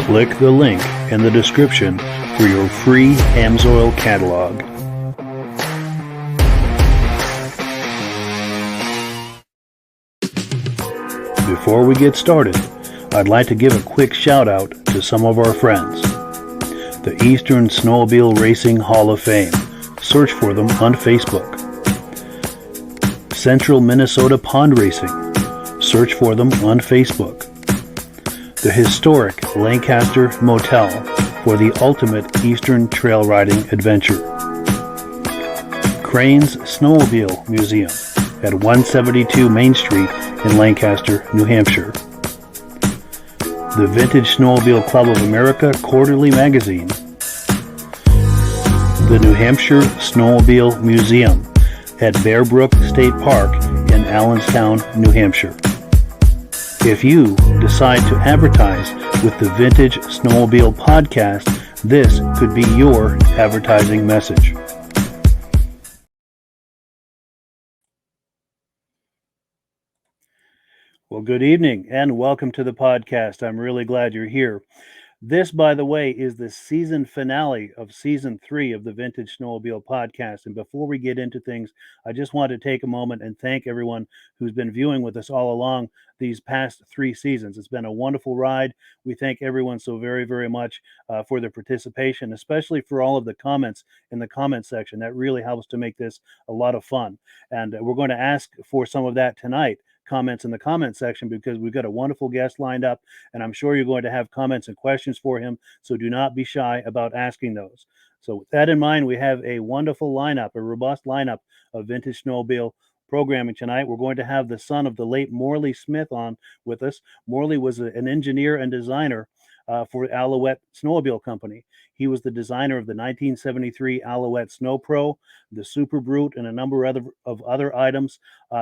Click the link in the description for your free Amsoil catalog. Before we get started, I'd like to give a quick shout out to some of our friends. The Eastern Snowmobile Racing Hall of Fame. Search for them on Facebook. Central Minnesota Pond Racing. Search for them on Facebook. The historic Lancaster Motel for the ultimate Eastern trail riding adventure. Crane's Snowmobile Museum at 172 Main Street in Lancaster, New Hampshire. The Vintage Snowmobile Club of America Quarterly Magazine. The New Hampshire Snowmobile Museum at Bear Brook State Park in Allenstown, New Hampshire. If you decide to advertise with the Vintage Snowmobile Podcast, this could be your advertising message. Well, good evening and welcome to the podcast. I'm really glad you're here. This, by the way, is the season finale of season 3 of the Vintage Snowmobile Podcast. And before we get into things, I just want to take a moment and thank everyone who's been viewing with us all along these past 3 seasons. It's been a wonderful ride. We thank everyone so very, very much for their participation, especially for all of the comments in the comment section. That really helps to make this a lot of fun. And we're going to ask for some of that tonight. Comments in the comment section, because we've got a wonderful guest lined up, and I'm sure you're going to have comments and questions for him, so do not be shy about asking those. So with that in mind, we have a wonderful lineup, a robust lineup of Vintage Snowmobile programming tonight. We're going to have the son of the late Morley Smith on with us. Morley was an engineer and designer for Alouette Snowmobile Company. He was the designer of the 1973 Alouette Sno Pro, the Super Brute, and a number of other items.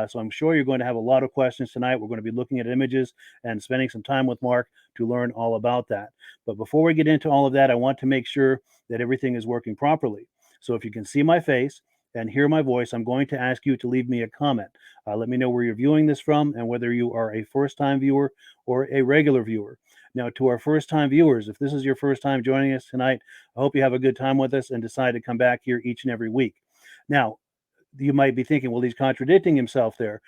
So I'm sure you're going to have a lot of questions tonight. We're going to be looking at images and spending some time with Mark to learn all about that. But before we get into all of that, I want to make sure that everything is working properly. So if you can see my face and hear my voice, I'm going to ask you to leave me a comment. Let me know where you're viewing this from and whether you are a first-time viewer or a regular viewer. Now, to our first-time viewers, if this is your first time joining us tonight, I hope you have a good time with us and decide to come back here each and every week. Now, you might be thinking, well, he's contradicting himself there.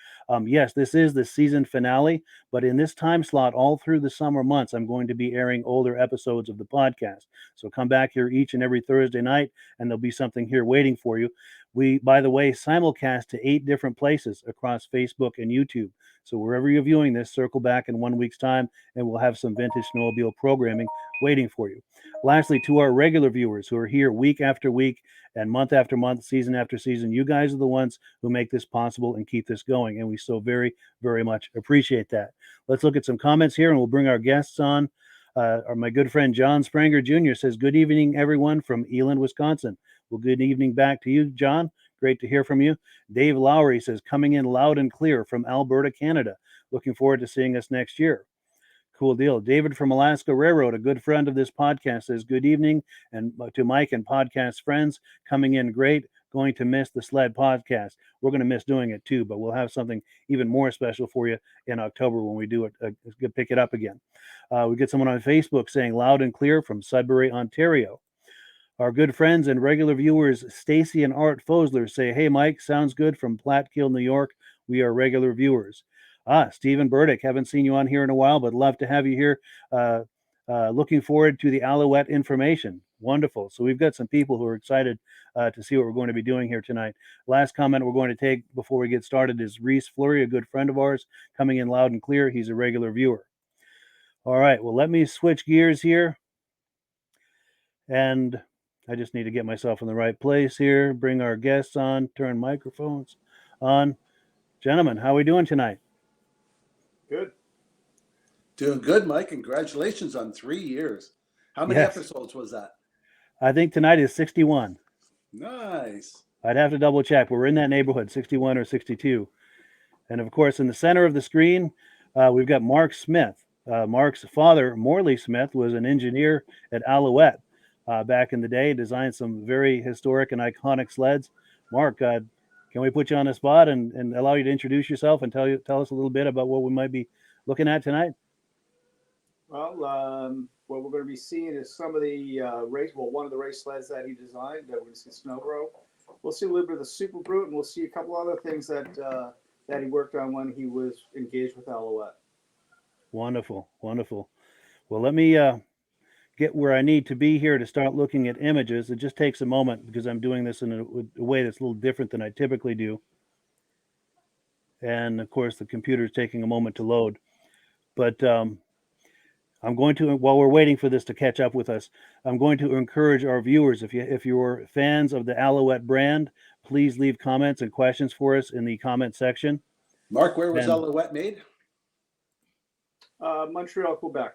Yes, this is the season finale, but in this time slot, all through the summer months, I'm going to be airing older episodes of the podcast. So come back here each and every Thursday night, and there'll be something here waiting for you. We, by the way, simulcast to 8 different places across Facebook and YouTube. So wherever you're viewing this, circle back in 1 week's time, and we'll have some Vintage Snowmobile programming waiting for you. Lastly, to our regular viewers who are here week after week and month after month, season after season, you guys are the ones who make this possible and keep this going. And we so very, very much appreciate that. Let's look at some comments here and we'll bring our guests on. My good friend John Spranger Jr. says, "Good evening, everyone from Eland, Wisconsin." Well, good evening back to you, John. Great to hear from you. Dave Lowry says, "Coming in loud and clear from Alberta, Canada. Looking forward to seeing us next year." Cool deal. David from Alaska Railroad, a good friend of this podcast, says, "Good evening." And to Mike and podcast friends, coming in great. Going to miss the sled podcast. We're going to miss doing it too, but we'll have something even more special for you in October when we do it. Pick it up again. We get someone on Facebook saying, "Loud and clear from Sudbury, Ontario." Our good friends and regular viewers, Stacy and Art Fosler, say, "Hey, Mike, sounds good from Platkill, New York. We are regular viewers." Stephen Burdick, haven't seen you on here in a while, but love to have you here. Looking forward to the Alouette information. Wonderful. So we've got some people who are excited to see what we're going to be doing here tonight. Last comment we're going to take before we get started is Reese Fleury, a good friend of ours, coming in loud and clear. He's a regular viewer. All right, well, let me switch gears here. And I just need to get myself in the right place here, bring our guests on, turn microphones on. Gentlemen, how are we doing tonight? Good. Doing good, Mike. Congratulations on 3 years. How many episodes was that? I think tonight is 61. Nice. I'd have to double check. We're in that neighborhood, 61 or 62. And of course, in the center of the screen, we've got Mark Smith. Mark's father, Morley Smith, was an engineer at Alouette back in the day, designed some very historic and iconic sleds. Mark, can we put you on the spot and allow you to introduce yourself and tell us a little bit about what we might be looking at tonight? Well, what we're going to be seeing is some of the one of the race sleds that he designed. We're going to see Sno Pro. We'll see a little bit of the Super Brute, and we'll see a couple other things that he worked on when he was engaged with Alouette. Wonderful, wonderful. Well, let me get where I need to be here to start looking at images. It just takes a moment because I'm doing this in a way that's a little different than I typically do. And of course, the computer is taking a moment to load. But I'm going to, while we're waiting for this to catch up with us, I'm going to encourage our viewers, if you're fans of the Alouette brand, please leave comments and questions for us in the comment section. Mark, where was Alouette made? Montreal, Quebec.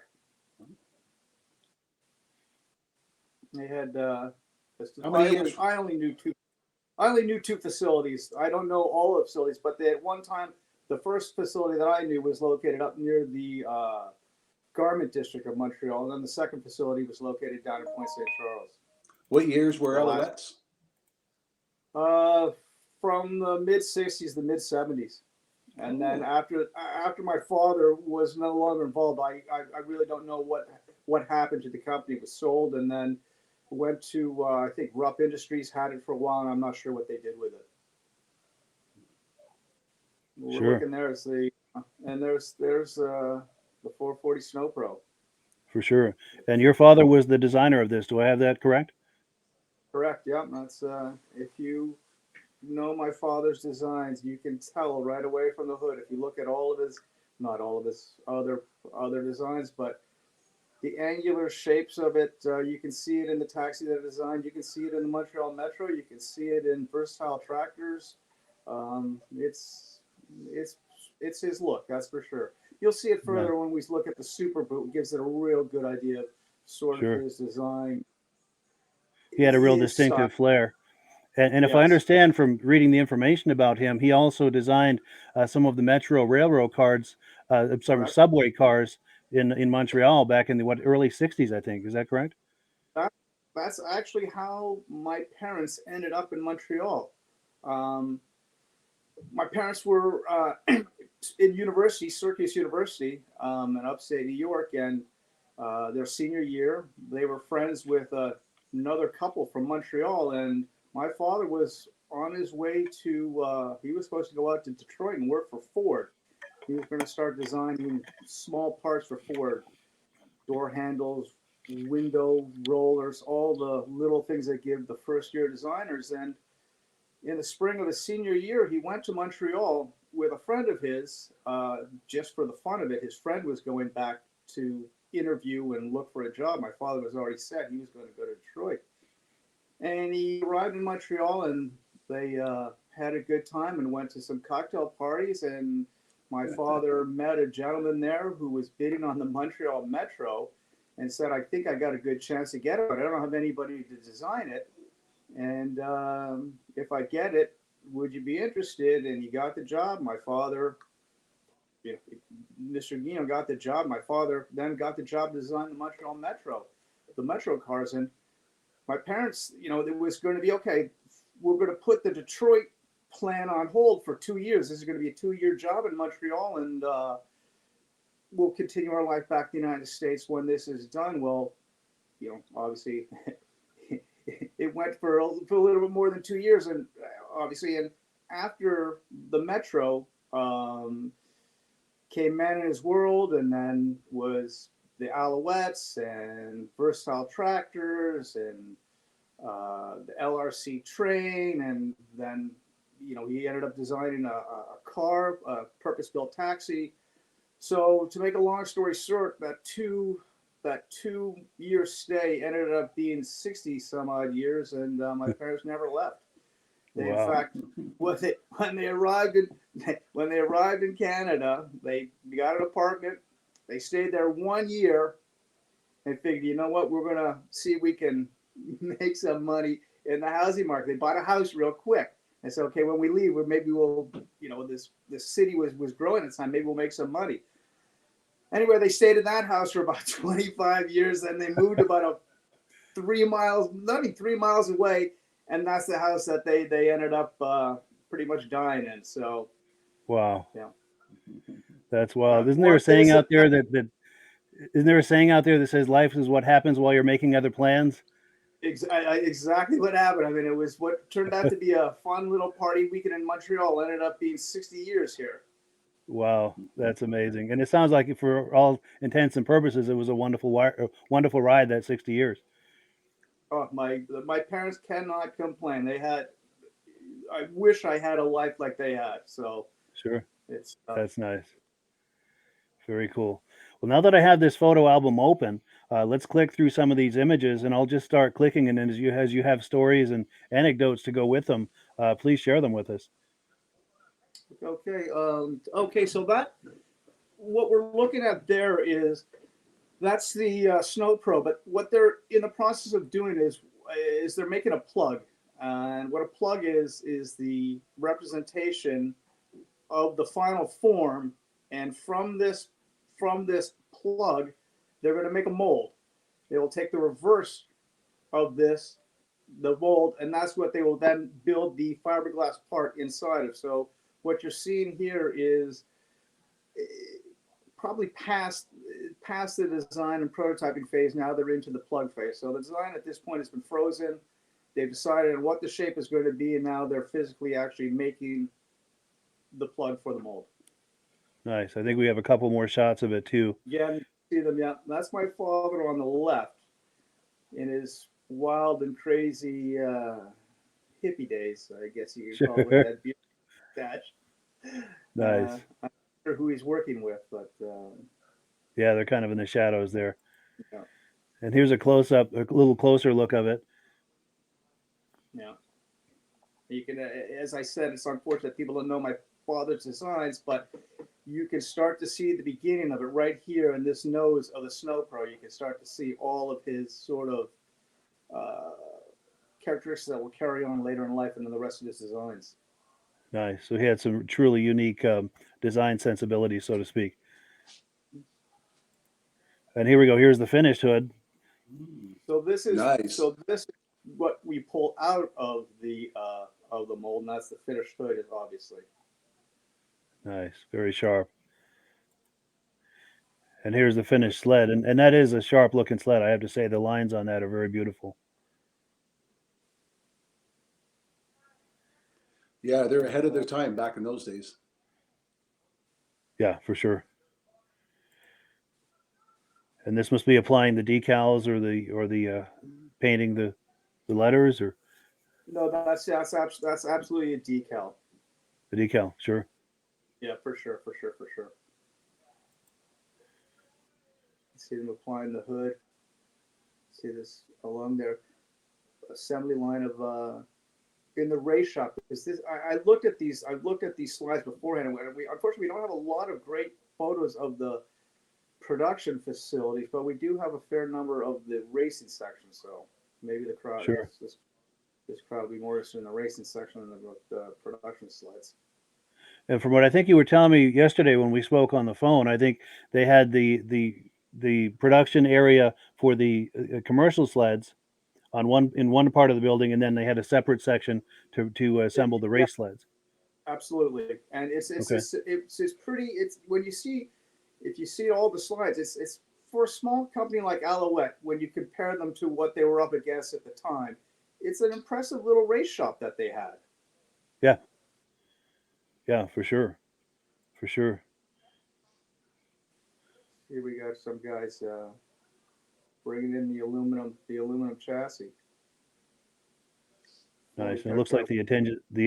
They had. How many years? I only knew two facilities. I don't know all the facilities, but they had one time. The first facility that I knew was located up near the Garment District of Montreal, and then the second facility was located down in Point St. Charles. What years were Alouettes? From the mid '60s, the mid '70s, and then after my father was no longer involved, I really don't know what happened to the company. It was sold, and then went to I think Rupp Industries had it for a while, and I'm not sure what they did with it. We're looking there as there's the 440 Sno Pro. For sure. And your father was the designer of this. Do I have that correct? Correct. Yeah. That's if you know my father's designs, you can tell right away from the hood. If you look at not all of his other designs, but the angular shapes of it, you can see it in the taxi that I designed. You can see it in the Montreal Metro. You can see it in versatile tractors. It's his look, that's for sure. You'll see it further when we look at the Super Boot. It gives it a real good idea of sort of his design. He had a real distinctive flair. And if I understand from reading the information about him, he also designed some of the Metro Railroad cars, subway cars in Montreal back in the early 60s, I think. Is that correct? That's actually how my parents ended up in Montreal. My parents were in university, Syracuse University, in upstate New York, and their senior year, they were friends with another couple from Montreal, and my father was on his way to, he was supposed to go out to Detroit and work for Ford. He was going to start designing small parts for Ford, door handles, window rollers, all the little things that give the first year designers. And in the spring of his senior year, he went to Montreal with a friend of his, just for the fun of it. His friend was going back to interview and look for a job. My father was already set; he was going to go to Detroit, and he arrived in Montreal, and they had a good time and went to some cocktail parties. And my father met a gentleman there who was bidding on the Montreal Metro, and said, "I think I got a good chance to get it, but I don't have anybody to design it. And if I get it, would you be interested?" And he got the job. My father, Mr. Guino got the job. My father then got the job to design the Montreal Metro, the Metro cars. And my parents, it was going to be, okay, we're going to put the Detroit plan on hold for 2 years. This is going to be a 2-year job in Montreal, and we'll continue our life back in the United States when this is done. Well, obviously, it went for a little bit more than 2 years, and obviously, and after the Metro came Man in His World, and then was the Alouettes and Versatile Tractors and the LRC train, and then he ended up designing a car, a purpose-built taxi. So to make a long story short, that 2-year stay ended up being 60 some odd years, and my parents never left. They, Wow. In fact, when they arrived in Canada, they got an apartment. They stayed there 1 year and figured, you know what, we're gonna see if we can make some money in the housing market. They bought a house real quick and said, okay, when we leave, maybe we'll, this city was growing at the time. Maybe we'll make some money. Anyway, they stayed in that house for about 25 years. Then they moved about 3 miles away, and that's the house that they ended up pretty much dying in. So, Wow. yeah, That's wild. Isn't there a saying out there that says life is what happens while you're making other plans? Exactly what happened. I mean, it was what turned out to be a fun little party weekend in Montreal. Ended up being 60 years here. Wow, that's amazing. And it sounds like, for all intents and purposes, it was a wonderful ride, that 60 years. Oh, my parents cannot complain. I wish I had a life like they had. So Sure. it's That's nice. Very cool. Well, now that I have this photo album open, let's click through some of these images, and I'll just start clicking. And then as you have stories and anecdotes to go with them, please share them with us. okay. Okay, so what we're looking at there that's the Sno Pro. But what they're in the process of doing is they're making a plug, and what a plug is the representation of the final form. And from this plug, they're going to make a mold. They will take the reverse of the mold, and that's what they will then build the fiberglass part inside of. So what you're seeing here is probably past the design and prototyping phase. Now they're into the plug phase. So the design at this point has been frozen. They've decided on what the shape is going to be, and now they're physically actually making the plug for the mold. Nice. I think we have a couple more shots of it too. Yeah, you see them. Yeah, that's my father on the left in his wild and crazy hippie days, I guess you could call it, with that beautiful dash. Nice. I'm not sure who he's working with, but yeah, they're kind of in the shadows there. yeah. And here's a little closer look of it. Yeah. You can, as I said, it's unfortunate people don't know my father's designs, but you can start to see the beginning of it right here in this nose of the Sno Pro. You can start to see all of his sort of characteristics that will carry on later in life and in the rest of his designs. Nice. So he had some truly unique design sensibility, so to speak. And here we go. Here's the finished hood. So this is Nice. This is what we pull out of the mold, and that's the finished hood, obviously. Nice. Very sharp. And here's the finished sled. And that is a sharp looking sled. I have to say the lines on that are very beautiful. Yeah, they're ahead of their time back in those days. Yeah, for sure. And this must be applying the decals or the painting the letters, or No, that's absolutely a decal. the decal. Sure. Yeah, for sure. See them applying the hood. See this along their assembly line of in the race shop. Because this, I looked at these. I looked at these slides beforehand, and we unfortunately we don't have a lot of great photos of the production facilities, but we do have a fair number of the racing section. So maybe the crowd, Sure. this crowd will be more interested in the racing section than the production slides. And from what I think you were telling me yesterday when we spoke on the phone, I think they had the production area for the commercial sleds on one part of the building, and then they had a separate section to assemble the race sleds. Absolutely, and it's Okay. it's pretty. It's when you see, if you see all the slides, it's for a small company like Alouette, when you compare them to what they were up against at the time, it's an impressive little race shop that they had. Yeah, for sure. Here we got some guys bringing in the aluminum chassis. Nice. And it looks like the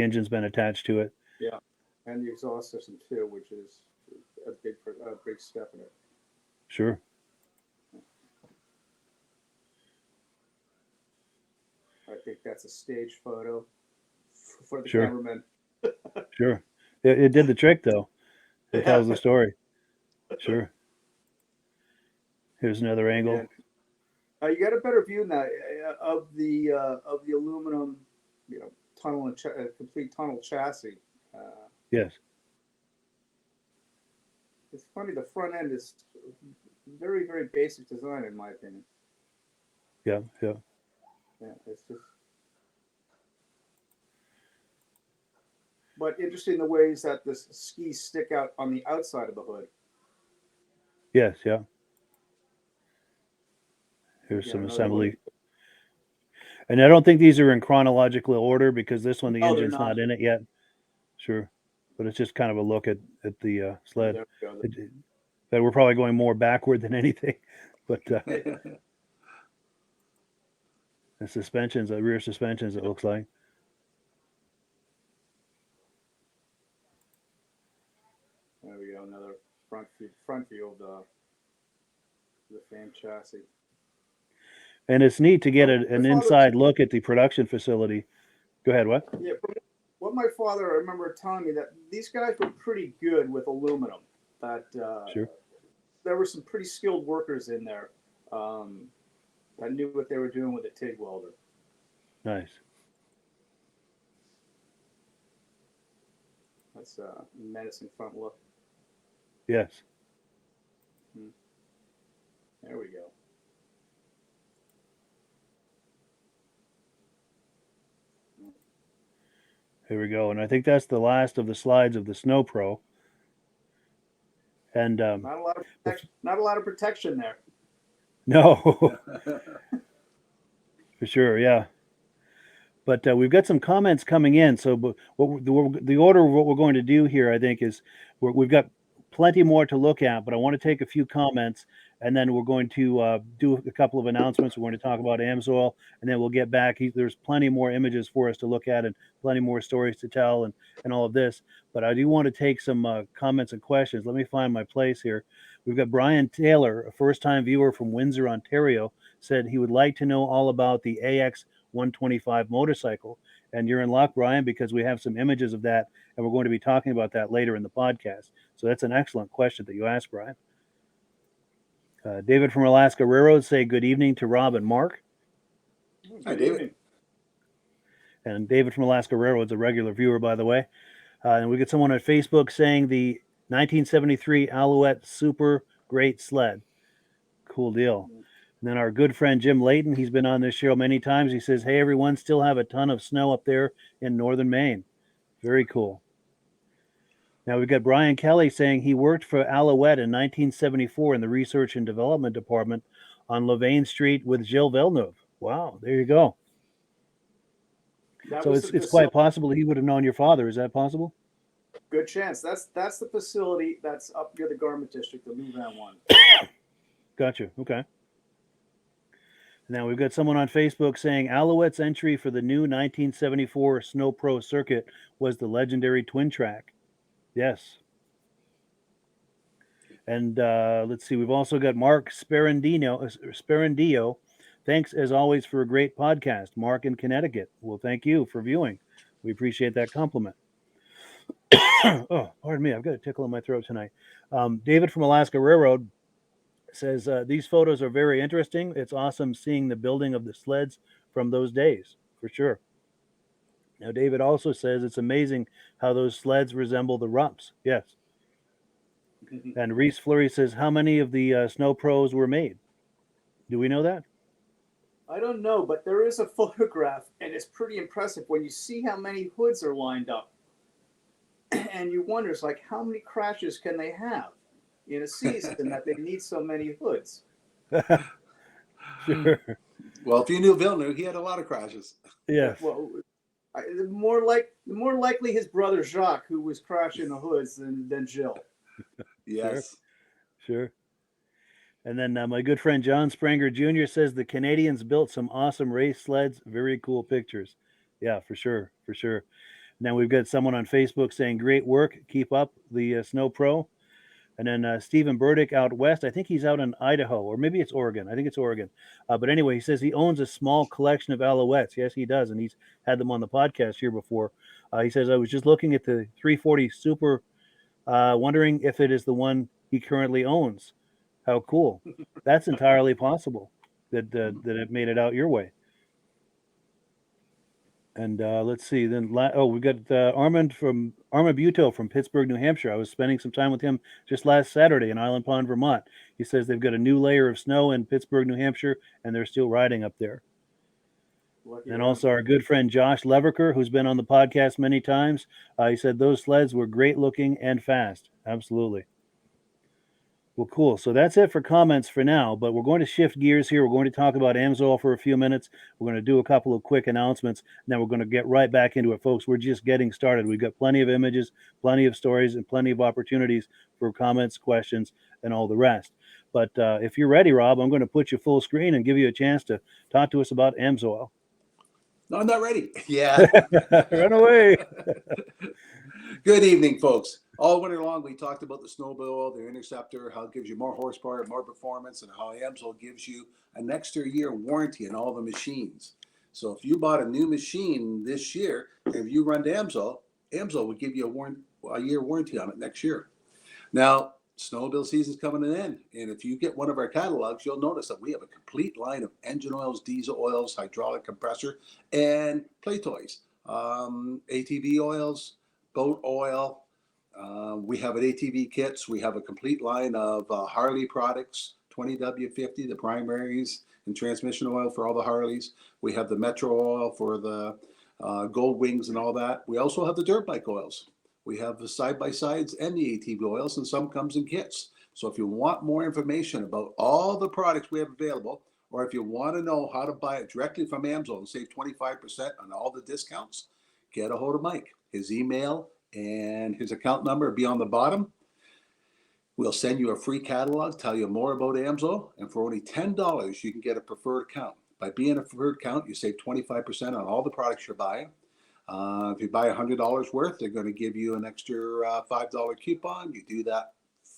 engine's been attached to it. Yeah, and the exhaust system too, which is a big step in it. Sure. I think that's a stage photo for the Sure. cameraman. Sure. It did the trick, though. It tells the story. Sure. Here's another angle. Yeah. You got a better view now of the aluminum, tunnel and complete tunnel chassis. Yes. It's funny. The front end is very, very basic design, in my opinion. Yeah. Yeah, it's just. But interesting the ways that the skis stick out on the outside of the hood. Yes. Yeah. Here's Yeah, some another assembly. one. And I don't think these are in chronological order because this one, the No, they're engine's not in it yet. Sure. But it's just kind of a look at the sled. There we go. That we're probably going more backward than anything. But the suspensions, the rear suspensions, it looks like. There we go. Another front view of the frame chassis. And it's neat to get My an father- inside look at the production facility. Go ahead, what? Yeah, from what my father, I remember telling me that these guys were pretty good with aluminum. That Sure. there were some pretty skilled workers in there that knew what they were doing with a TIG welder. Nice. That's a menacing front look. Yes. There we go. Here we go. And I think that's the last of the slides of the Sno Pro. And Not a lot of protection there. no, for sure, yeah. But we've got some comments coming in. So the order of what we're going to do here, I think, is we've got plenty more to look at, but I want to take a few comments, and then we're going to do a couple of announcements. We're going to talk about AMSOIL, and then we'll get back. There's plenty more images for us to look at and plenty more stories to tell and all of this. But I do want to take some comments and questions. Let me find my place here. We've got Brian Taylor, a first-time viewer from Windsor, Ontario, said he would like to know all about the AX 125 motorcycle. And you're in luck, Brian, because we have some images of that, and we're going to be talking about that later in the podcast. So that's an excellent question that you asked, Brian. David from Alaska Railroad say good evening to Rob and Mark. Hi, David. And David from Alaska Railroad's a regular viewer, by the way. And we get someone on Facebook saying the 1973 Alouette Super Great Sled. Cool deal. And then our good friend Jim Layton, he's been on this show many times. He says, hey, everyone, still have a ton of snow up there in northern Maine. Very cool. Now we've got Brian Kelly saying he worked for Alouette in 1974 in the Research and Development Department on Levain Street with Gilles Villeneuve. Wow, there you go. So it's quite possible he would have known your father. Is that possible? Good chance. That's the facility that's up near the Garment District, the Louvain one. Gotcha. Okay. Now we've got someone on Facebook saying Alouette's entry for the new 1974 Sno Pro circuit was the legendary twin track. Yes. And let's see, we've also got Mark Sperandillo. Thanks as always for a great podcast, Mark in Connecticut. Well, thank you for viewing. We appreciate that compliment. Oh, pardon me, I've got a tickle in my throat tonight. David from Alaska Railroad says these photos are very interesting. It's awesome seeing the building of the sleds from those days, for sure. Now, David also says it's amazing how those sleds resemble the Rumps. Yes. And Reese Fleury says, how many of the Snow Pros were made? Do we know that? I don't know, but there is a photograph, and it's pretty impressive when you see how many hoods are lined up. And you wonder, it's like, how many crashes can they have in a season that they need so many hoods? Sure. Well, if you knew Villeneuve, he had a lot of crashes. Yes. Well, more likely his brother Jacques, who was crashing the hoods, than Jill. Yes. Sure. And then my good friend John Spranger Jr. says the Canadians built some awesome race sleds. Very cool pictures. Yeah, for sure. For sure. Now we've got someone on Facebook saying, great work. Keep up the Snow Pro. And then Stephen Burdick out west. I think he's out in Idaho, or maybe it's Oregon. I think it's Oregon. But anyway, he says he owns a small collection of Alouettes. Yes, he does. And he's had them on the podcast here before. He says, I was just looking at the 340 Super, wondering if it is the one he currently owns. How cool. That's entirely possible that it made it out your way. And let's see. Then we've got Armand Buto from Pittsburgh, New Hampshire. I was spending some time with him just last Saturday in Island Pond, Vermont. He says they've got a new layer of snow in Pittsburgh, New Hampshire, and they're still riding up there. And also our good friend Josh Leverker, who's been on the podcast many times. He said those sleds were great looking and fast. Absolutely. Well, cool. So that's it for comments for now, but we're going to shift gears here. We're going to talk about Amsoil for a few minutes. We're going to do a couple of quick announcements, and then we're going to get right back into it, folks. We're just getting started. We've got plenty of images, plenty of stories, and plenty of opportunities for comments, questions, and all the rest. But if you're ready, Rob, I'm going to put you full screen and give you a chance to talk to us about Amsoil. No, I'm not ready. Yeah. Run away. Good evening, folks. All winter long, we talked about the snowmobile, the Interceptor, how it gives you more horsepower, more performance, and how Amsoil gives you an extra year warranty on all the machines. So if you bought a new machine this year, if you run to Amsoil will give you a year warranty on it next year. Now, snowmobile season's coming to an end, and if you get one of our catalogs, you'll notice that we have a complete line of engine oils, diesel oils, hydraulic compressor, and play toys, ATV oils, boat oil. We have an ATV kits. We have a complete line of Harley products, 20W50, the primaries, and transmission oil for all the Harleys. We have the Metro oil for the Gold Wings and all that. We also have the dirt bike oils. We have the side-by-sides and the ATV oils, and some comes in kits. So if you want more information about all the products we have available, or if you want to know how to buy it directly from Amsoil and save 25% on all the discounts, get a hold of Mike. His email and his account number will be on the bottom. We'll send you a free catalog, tell you more about Amsoil, and for only $10, you can get a preferred account. By being a preferred account, you save 25% on all the products you're buying. If you buy $100 worth, they're going to give you an extra $5 coupon. You do that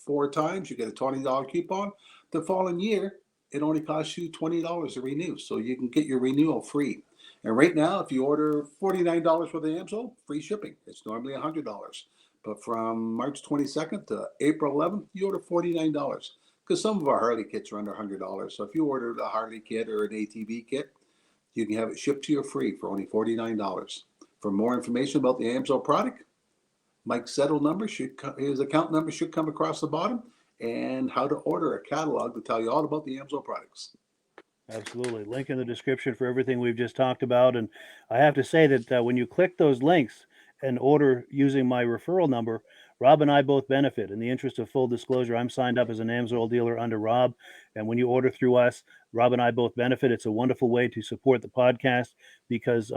4 times, you get a $20 coupon. The following year, it only costs you $20 to renew, so you can get your renewal free. And right now, if you order $49 worth of Amsoil, free shipping. It's normally $100. But from March 22nd to April 11th, you order $49. Because some of our Harley kits are under $100. So if you ordered a Harley kit or an ATV kit, you can have it shipped to you free for only $49. For more information about the Amsoil product, Mike's settle number his account number should come across the bottom, and how to order a catalog to tell you all about the Amsoil products. Absolutely. Link in the description for everything we've just talked about. And I have to say that when you click those links and order using my referral number, Rob and I both benefit. In the interest of full disclosure, I'm signed up as an Amsoil dealer under Rob. And when you order through us, Rob and I both benefit. It's a wonderful way to support the podcast because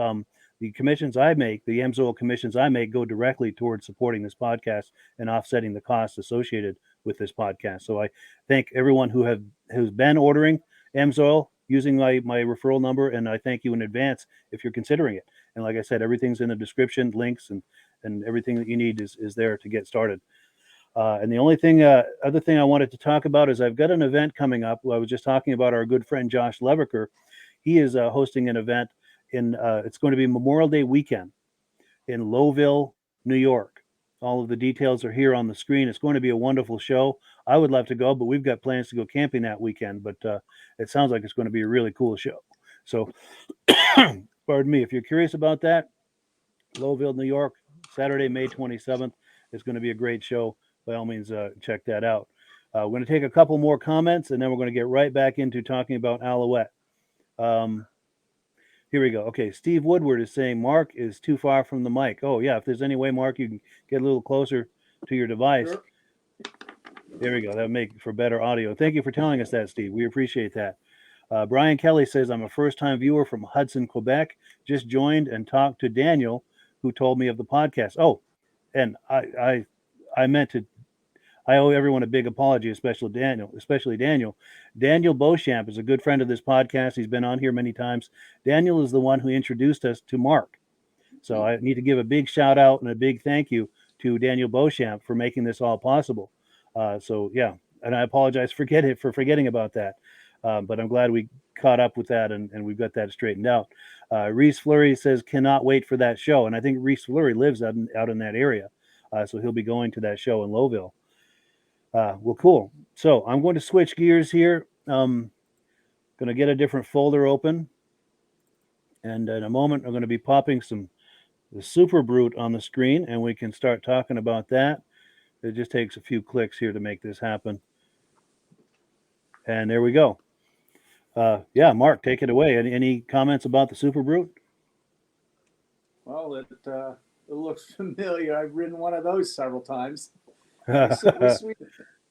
the commissions I make, the Amsoil commissions I make, go directly towards supporting this podcast and offsetting the costs associated with this podcast. So I thank everyone who's been ordering Amsoil using my referral number, and I thank you in advance if you're considering it. And like I said, everything's in the description, links and everything that you need is there to get started. And the only thing, other thing I wanted to talk about is I've got an event coming up. I was just talking about our good friend Josh Leverker. He is hosting an event in. It's going to be Memorial Day weekend in Lowville, New York. All of the details are here on the screen. It's going to be a wonderful show. I would love to go, but we've got plans to go camping that weekend. But it sounds like it's going to be a really cool show. So, pardon me, if you're curious about that, Lowville, New York, Saturday, May 27th is going to be a great show. By all means, check that out. We're going to take a couple more comments, and then we're going to get right back into talking about Alouette. Here we go. Okay, Steve Woodward is saying Mark is too far from the mic. Oh, yeah, if there's any way, Mark, you can get a little closer to your device. Sure. There we go. That'll make for better audio. Thank you for telling us that, Steve. We appreciate that. Brian Kelly says, I'm a first-time viewer from Hudson, Quebec. Just joined and talked to Daniel, who told me of the podcast. Oh, and I meant to, I owe everyone a big apology, especially Daniel. Daniel Beauchamp is a good friend of this podcast. He's been on here many times. Daniel is the one who introduced us to Mark. So I need to give a big shout out and a big thank you to Daniel Beauchamp for making this all possible. So yeah, and I apologize for forgetting about that. But I'm glad we caught up with that and we've got that straightened out. Reese Fleury says, cannot wait for that show. And I think Reese Fleury lives out in that area. So he'll be going to that show in Lowville. Well, cool. So I'm going to switch gears here. Going to get a different folder open. And in a moment, I'm going to be popping the Super Brute on the screen, and we can start talking about that. It just takes a few clicks here to make this happen. And there we go. Yeah, Mark, take it away. Any comments about the Super Brute? Well, it looks familiar. I've ridden one of those several times.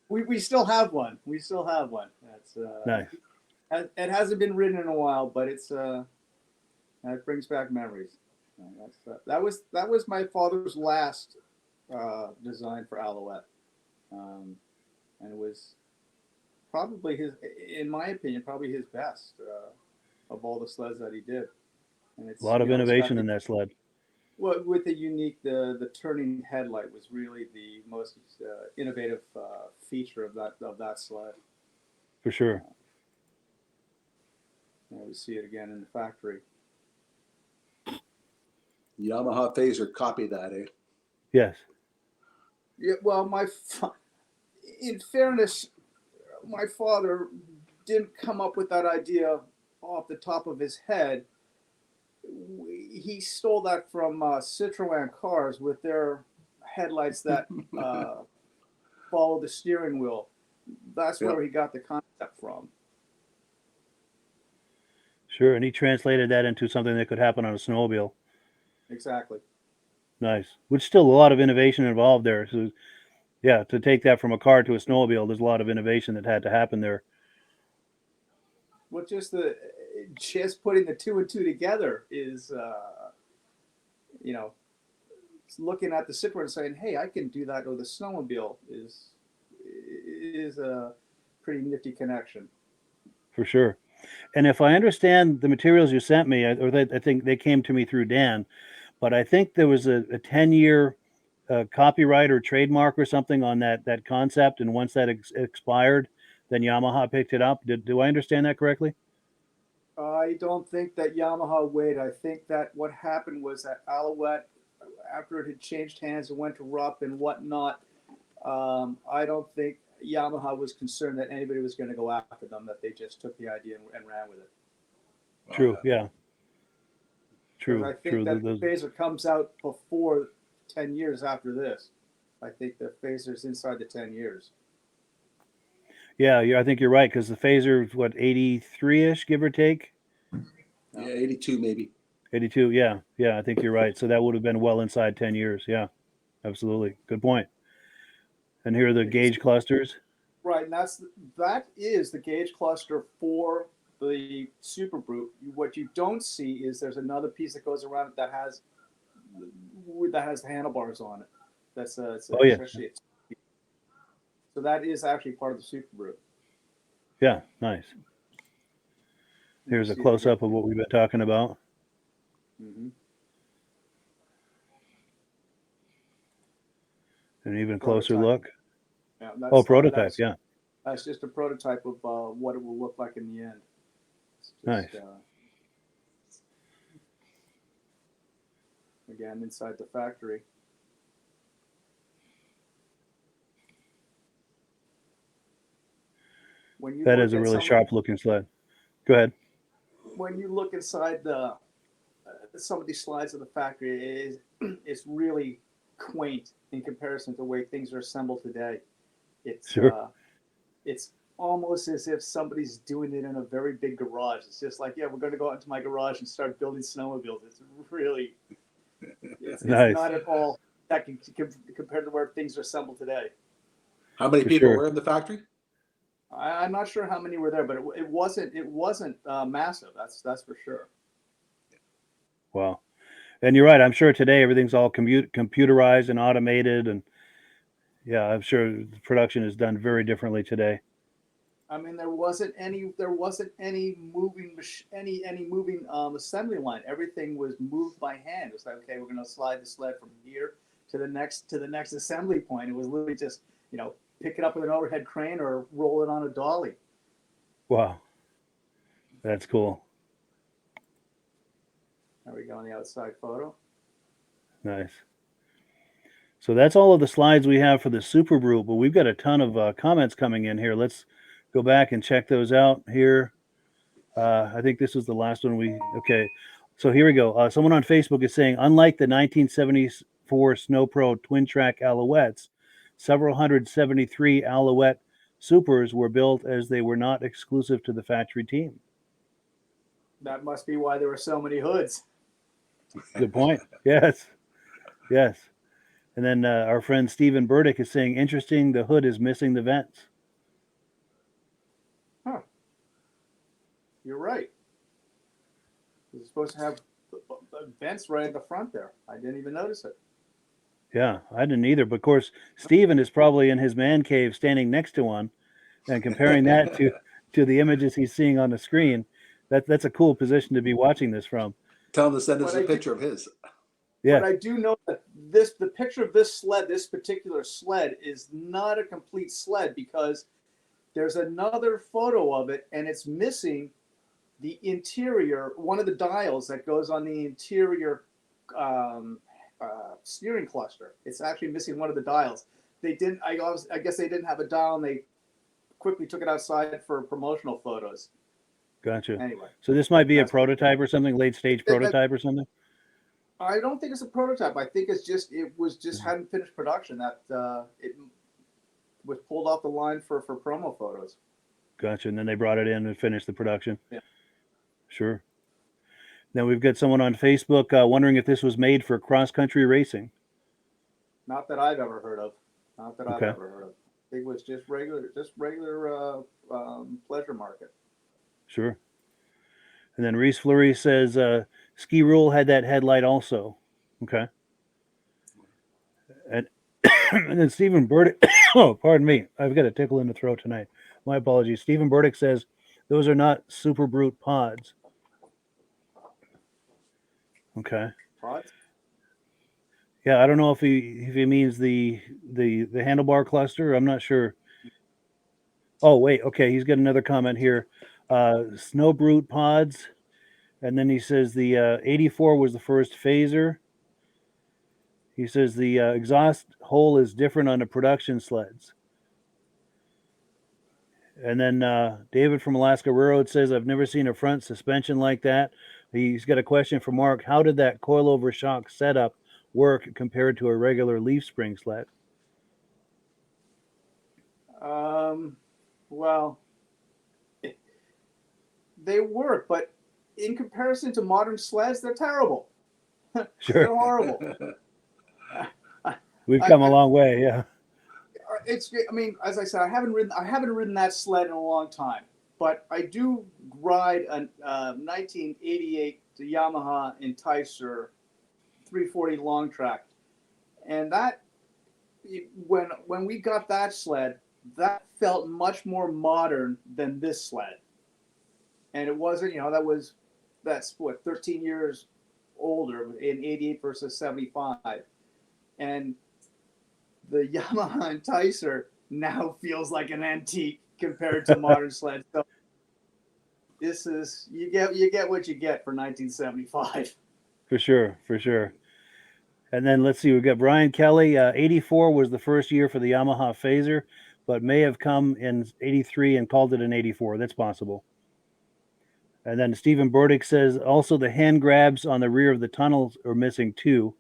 We still have one. We still have one. That's nice. It hasn't been ridden in a while, but it brings back memories. That was my father's last design for Alouette, and it was probably in my opinion, probably his best of all the sleds that he did. And it's a lot of innovation in that sled. Well, with the unique, the turning headlight was really the most innovative feature of that sled. For sure. We see it again in the factory. Yamaha Phaser copied that, eh? Yes. Yeah. Well, in fairness, my father didn't come up with that idea off the top of his head. He stole that from Citroën cars with their headlights that follow the steering wheel. That's where he got the concept from. Sure, and he translated that into something that could happen on a snowmobile. Exactly. Nice. Which still a lot of innovation involved there. So, yeah, to take that from a car to a snowmobile, there's a lot of innovation that had to happen there. Well, just putting the two and two together is, looking at the Citroën and saying, "Hey, I can do that with a snowmobile." Is a pretty nifty connection. For sure. And if I understand the materials you sent me, I think they came to me through Dan, but I think there was a 10-year copyright or trademark or something on that concept, and once that expired, then Yamaha picked it up. Do I understand that correctly? I don't think that Yamaha waited. I think that what happened was that Alouette, after it had changed hands and went to Rupp and whatnot, I don't think Yamaha was concerned that anybody was going to go after them, that they just took the idea and ran with it. True, yeah. True, I think true. that the Phaser comes out before 10 years after this. I think the Phaser's inside the 10 years. Yeah, I think you're right, because the Phaser is, 83-ish, give or take? Yeah, 82 maybe. 82, yeah, I think you're right. So that would have been well inside 10 years. Yeah, absolutely. Good point. And here are the gauge clusters. Right, and that is the gauge cluster for the Super Brute. What you don't see is there's another piece that goes around it that has the handlebars on it. That's Oh, yeah. So that is actually part of the Super Brute. Yeah, nice. Here's a close-up of what we've been talking about. Mm-hmm. An even closer look. Yeah, Oh, prototype. Yeah. that's just a prototype of what it will look like in the end. It's Nice. just, again, inside the factory. When you That look is a at really some, sharp looking sled. Go ahead. when you look inside the some of these slides of the factory, it's really quaint in comparison to the way things are assembled today. Sure. It's almost as if somebody's doing it in a very big garage. It's just like, yeah, we're going to go out into my garage and start building snowmobiles. It's really, it's Nice. not at all that can compared to where things are assembled today. How many For people sure. were in the factory? I'm not sure how many were there, but it wasn't massive. That's for sure. Wow. And you're right. I'm sure today everything's all computerized and automated, and yeah, I'm sure the production is done very differently today. I mean, there wasn't any moving any moving assembly line. Everything was moved by hand. It was like, okay, we're going to slide the sled from here to the next assembly point. It was literally just, pick it up with an overhead crane or roll it on a dolly. Wow. That's cool. There we go on the outside photo. Nice. So that's all of the slides we have for the Super Brew, but we've got a ton of comments coming in here. Let's go back and check those out here. I think this was the last one okay. So here we go. Someone on Facebook is saying, unlike the 1974 Sno Pro twin track Alouettes, several 173 Alouette Supers were built as they were not exclusive to the factory team. That must be why there were so many hoods. Good point. Yes. Yes. And then our friend Stephen Burdick is saying, interesting, the hood is missing the vents. Huh. You're right. It's supposed to have vents right at the front there. I didn't even notice it. Yeah, I didn't either. But of course, Stephen is probably in his man cave standing next to one and comparing that to the images he's seeing on the screen. That's a cool position to be watching this from. Tell him to send us a picture of his. Yeah. But I do know that the picture of this particular sled, is not a complete sled because there's another photo of it and it's missing the interior, one of the dials that goes on the interior steering cluster. It's actually missing one of the dials. They didn't. I guess they didn't have a dial, and they quickly took it outside for promotional photos. Gotcha. Anyway, so this might be a prototype or something, late stage prototype or something. I don't think it's a prototype. I think it was just hadn't finished production. That it was pulled off the line for promo photos. Gotcha. And then they brought it in and finished the production. Yeah. Sure. Now we've got someone on Facebook wondering if this was made for cross-country racing. Not that I've ever heard of. Okay. It was just regular pleasure market. Sure. And then Reese Fleury says Ski Rule had that headlight also. Okay. And then Stephen Burdick, oh, pardon me. I've got a tickle in the throat tonight. My apologies. Stephen Burdick says those are not Super Brute pods. Okay. Pods? Yeah, I don't know if he means the handlebar cluster. I'm not sure. Oh, wait. Okay, he's got another comment here. Snow Brute pods. And then he says the 84 was the first phaser. He says the exhaust hole is different on the production sleds. And then David from Alaska Railroad says, I've never seen a front suspension like that. He's got a question for Mark. How did that coilover shock setup work compared to a regular leaf spring sled? Well, they work, but in comparison to modern sleds, they're terrible. Sure. They're horrible. We've come a long way, yeah. I mean, as I said, I haven't ridden that sled in a long time, but I do ride a 1988 Yamaha Enticer 340 long track, and that when we got that sled, that felt much more modern than this sled, and it wasn't. That's what 13 years older in 88 versus 75, and the Yamaha Enticer now feels like an antique compared to modern sleds. So this is you get what you get for 1975. For sure, for sure. And then let's see, we've got Brian Kelly. 84 was the first year for the Yamaha Phaser, but may have come in 83 and called it an 84. That's possible. And then Stephen Burdick says also the hand grabs on the rear of the tunnels are missing too.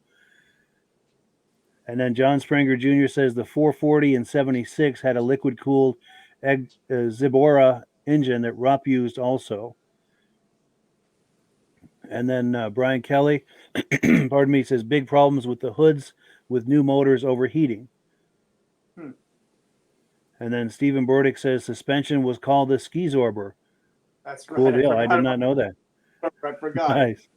And then John Springer Jr. says the 440 and 76 had a liquid cooled Zibora engine that Rupp used also. And then Brian Kelly, pardon me, says big problems with the hoods with new motors overheating. And then Stephen Burdick says suspension was called the Skizorber. That's Cool right. deal. I did not know that. I forgot. Nice.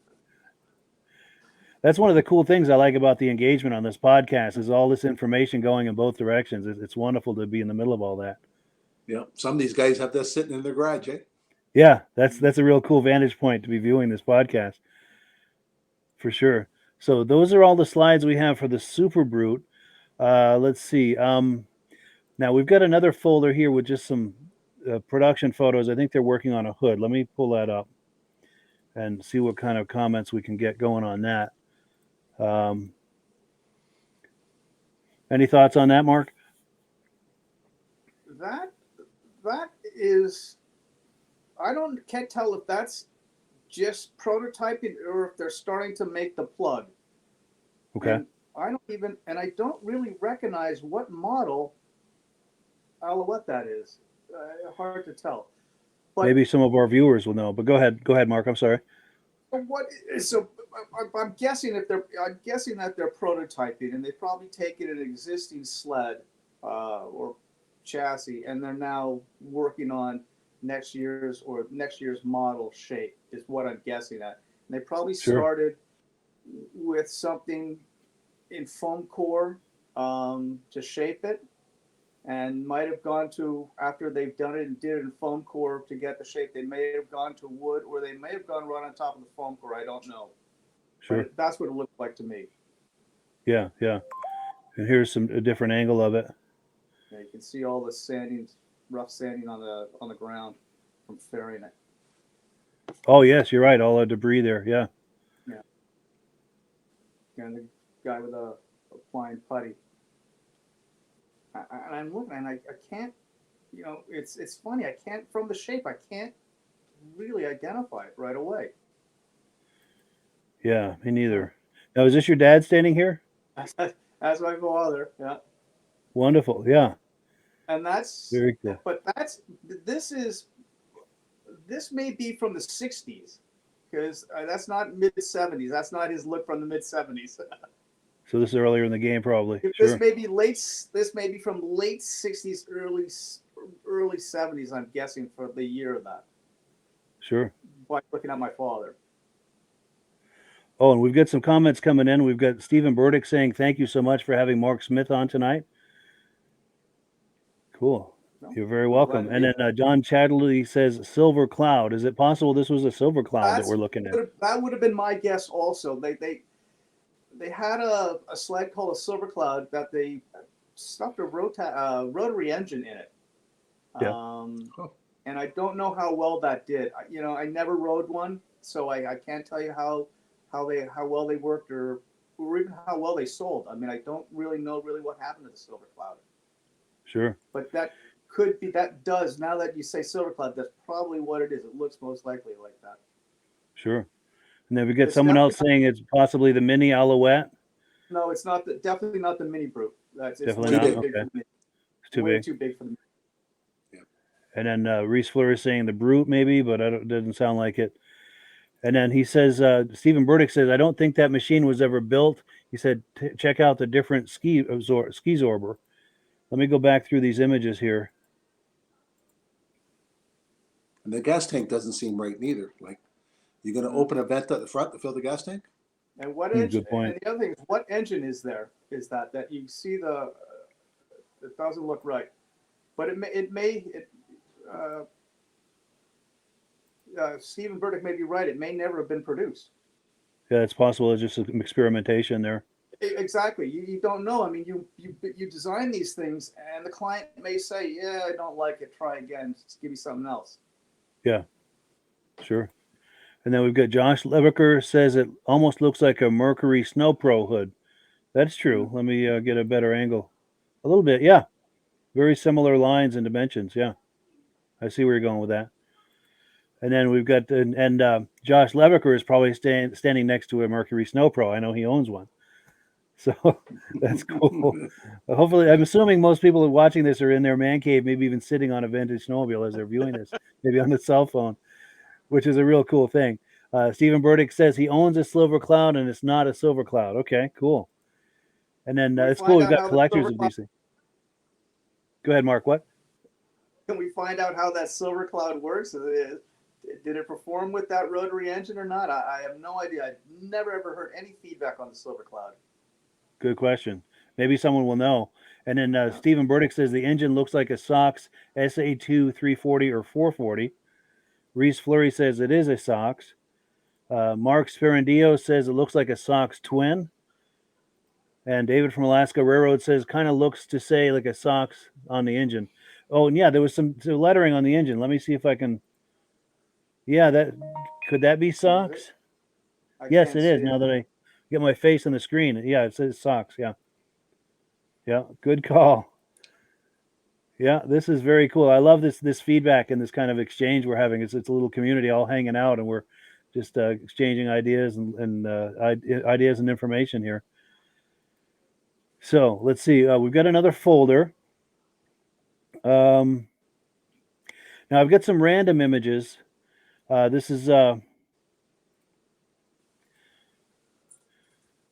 That's one of the cool things I like about the engagement on this podcast is all this information going in both directions. It's wonderful to be in the middle of all that. Yeah, some of these guys have this sitting in their garage, eh? Yeah, that's a real cool vantage point to be viewing this podcast. For sure. So those are all the slides we have for the Super Brute. Let's see. Now we've got another folder here with just some production photos. I think they're working on a hood. Let me pull that up and see what kind of comments we can get going on that. Any thoughts on that, Mark? That is, can't tell if that's just prototyping or if they're starting to make the plug. Okay. And I don't really recognize what model Alouette that is. Hard to tell. But maybe some of our viewers will know. But go ahead, Mark. I'm sorry. So I'm guessing that they're prototyping, and they've probably taken an existing sled or chassis, and they're now working on next year's model shape. Is what I'm guessing at. And they probably started with something in foam core to shape it, and might have gone to, after they've done it and did it in foam core to get the shape, they may have gone to wood, or they may have gone right on top of the foam core. I don't know. Sure. But that's what it looked like to me. Yeah. And here's a different angle of it. Yeah, you can see all the rough sanding on the ground from ferrying it. Oh yes, you're right. All the debris there. Yeah. Yeah. And the guy with a flying putty. And I'm looking, and I can't, it's funny. I can't, from the shape, I can't really identify it right away. Yeah, me neither. Now, is this your dad standing here? That's my father. Yeah. Wonderful. Yeah. And that's very cool. But this may be from the 60s, because that's not mid 70s. That's not his look from the mid 70s. So this is earlier in the game, probably. This may be from late 60s, early 70s. I'm guessing for the year of that. Sure. By looking at my father. Oh, and we've got some comments coming in. We've got Stephen Burdick saying thank you so much for having Mark Smith on tonight. Cool. You're very welcome. And then John Chatterley says Silver Cloud. Is it possible this was a Silver Cloud that we're looking at? That would have been my guess also. They had a sled called a Silver Cloud that they stuffed a rotary engine in it. Yeah. And I don't know how well that did. I never rode one, so I can't tell you how well they worked or even how well they sold. I mean, I don't really know what happened to the Silver Cloud. Sure. But now that you say Silver Cloud, that's probably what it is. It looks most likely like that. Sure. And then we get someone else saying it's possibly the mini Alouette. No, it's not. Definitely not the mini Brute. It's definitely not. Okay. It's too big. Too big for the. Yeah. And then Reese Fleur is saying the Brute maybe, but it doesn't sound like it. And then he says, Stephen Burdick says, I don't think that machine was ever built. He said, check out the different Skizorber. Let me go back through these images here. And the gas tank doesn't seem right neither. Like, you're going to open a vent at the front to fill the gas tank? And what engine? Good point. And the other thing is, what engine is there? Is that you see it doesn't look right, but Stephen Burdick may be right. It may never have been produced. Yeah, it's possible. It's just some experimentation there. Exactly. You don't know. I mean, you design these things, and the client may say, "Yeah, I don't like it. Try again. Just give me something else." Yeah, sure. And then we've got Josh Levicker says it almost looks like a Mercury Sno Pro hood. That's true. Let me get a better angle. A little bit, yeah. Very similar lines and dimensions. Yeah, I see where you're going with that. And then we've got Josh Levicker is probably standing next to a Mercury Sno Pro. I know he owns one, so that's cool. Hopefully, I'm assuming most people watching this are in their man cave, maybe even sitting on a vintage snowmobile as they're viewing this, maybe on the cell phone, which is a real cool thing. Stephen Burdick says he owns a Silver Cloud and it's not a Silver Cloud. Okay, cool. And then Can we it's cool. find We've out got how the collectors silver of cloud? these things. Go ahead, Mark. What? Can we find out how that silver cloud works? Did it perform with that rotary engine or not? I have no idea. I've never ever heard any feedback on the silver cloud. Good question. Maybe someone will know. And then Yeah. Stephen Burdick says the engine looks like a Sox SA2 340 or 440. Reese Fleury says it is a Sox. Mark Sperandio says it looks like a Sox twin. And David from Alaska Railroad says kind of looks to say like a Sox on the engine. Oh, and yeah, there was some lettering on the engine. Let me see if I can. Yeah, that could that be Sox? I Yes, can't it see is. it. Now that I get my face on the screen, yeah, it says Sox. Yeah, yeah, good call. Yeah, this is very cool. I love this feedback and this kind of exchange we're having. It's a little community all hanging out, and we're just exchanging ideas and ideas and information here. So let's see. We've got another folder. Now I've got some random images. This is a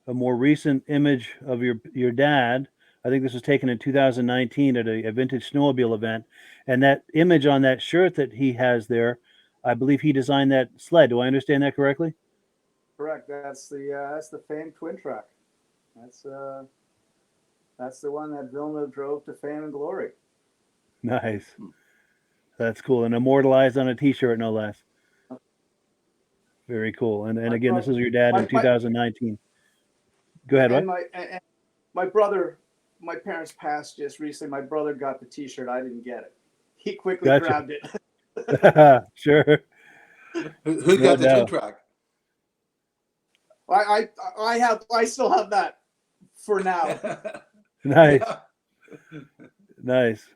more recent image of your dad. I think this was taken in 2019 at a vintage snowmobile event, and that image on that shirt that he has there, I believe he designed that sled. Do I understand that correctly? Correct. That's the famed twin track. That's the one that Villeneuve drove to fame and glory. Nice. That's cool. And immortalized on a T-shirt, no less. Very cool. And My again, this brother, is your dad in my 2019. Go ahead. and What? my brother, my parents passed just recently. My brother got the T-shirt. I didn't get it. He quickly Gotcha. grabbed it. Sure. Who No got the twin doubt. track? I still have that for now. Nice. Yeah. Nice.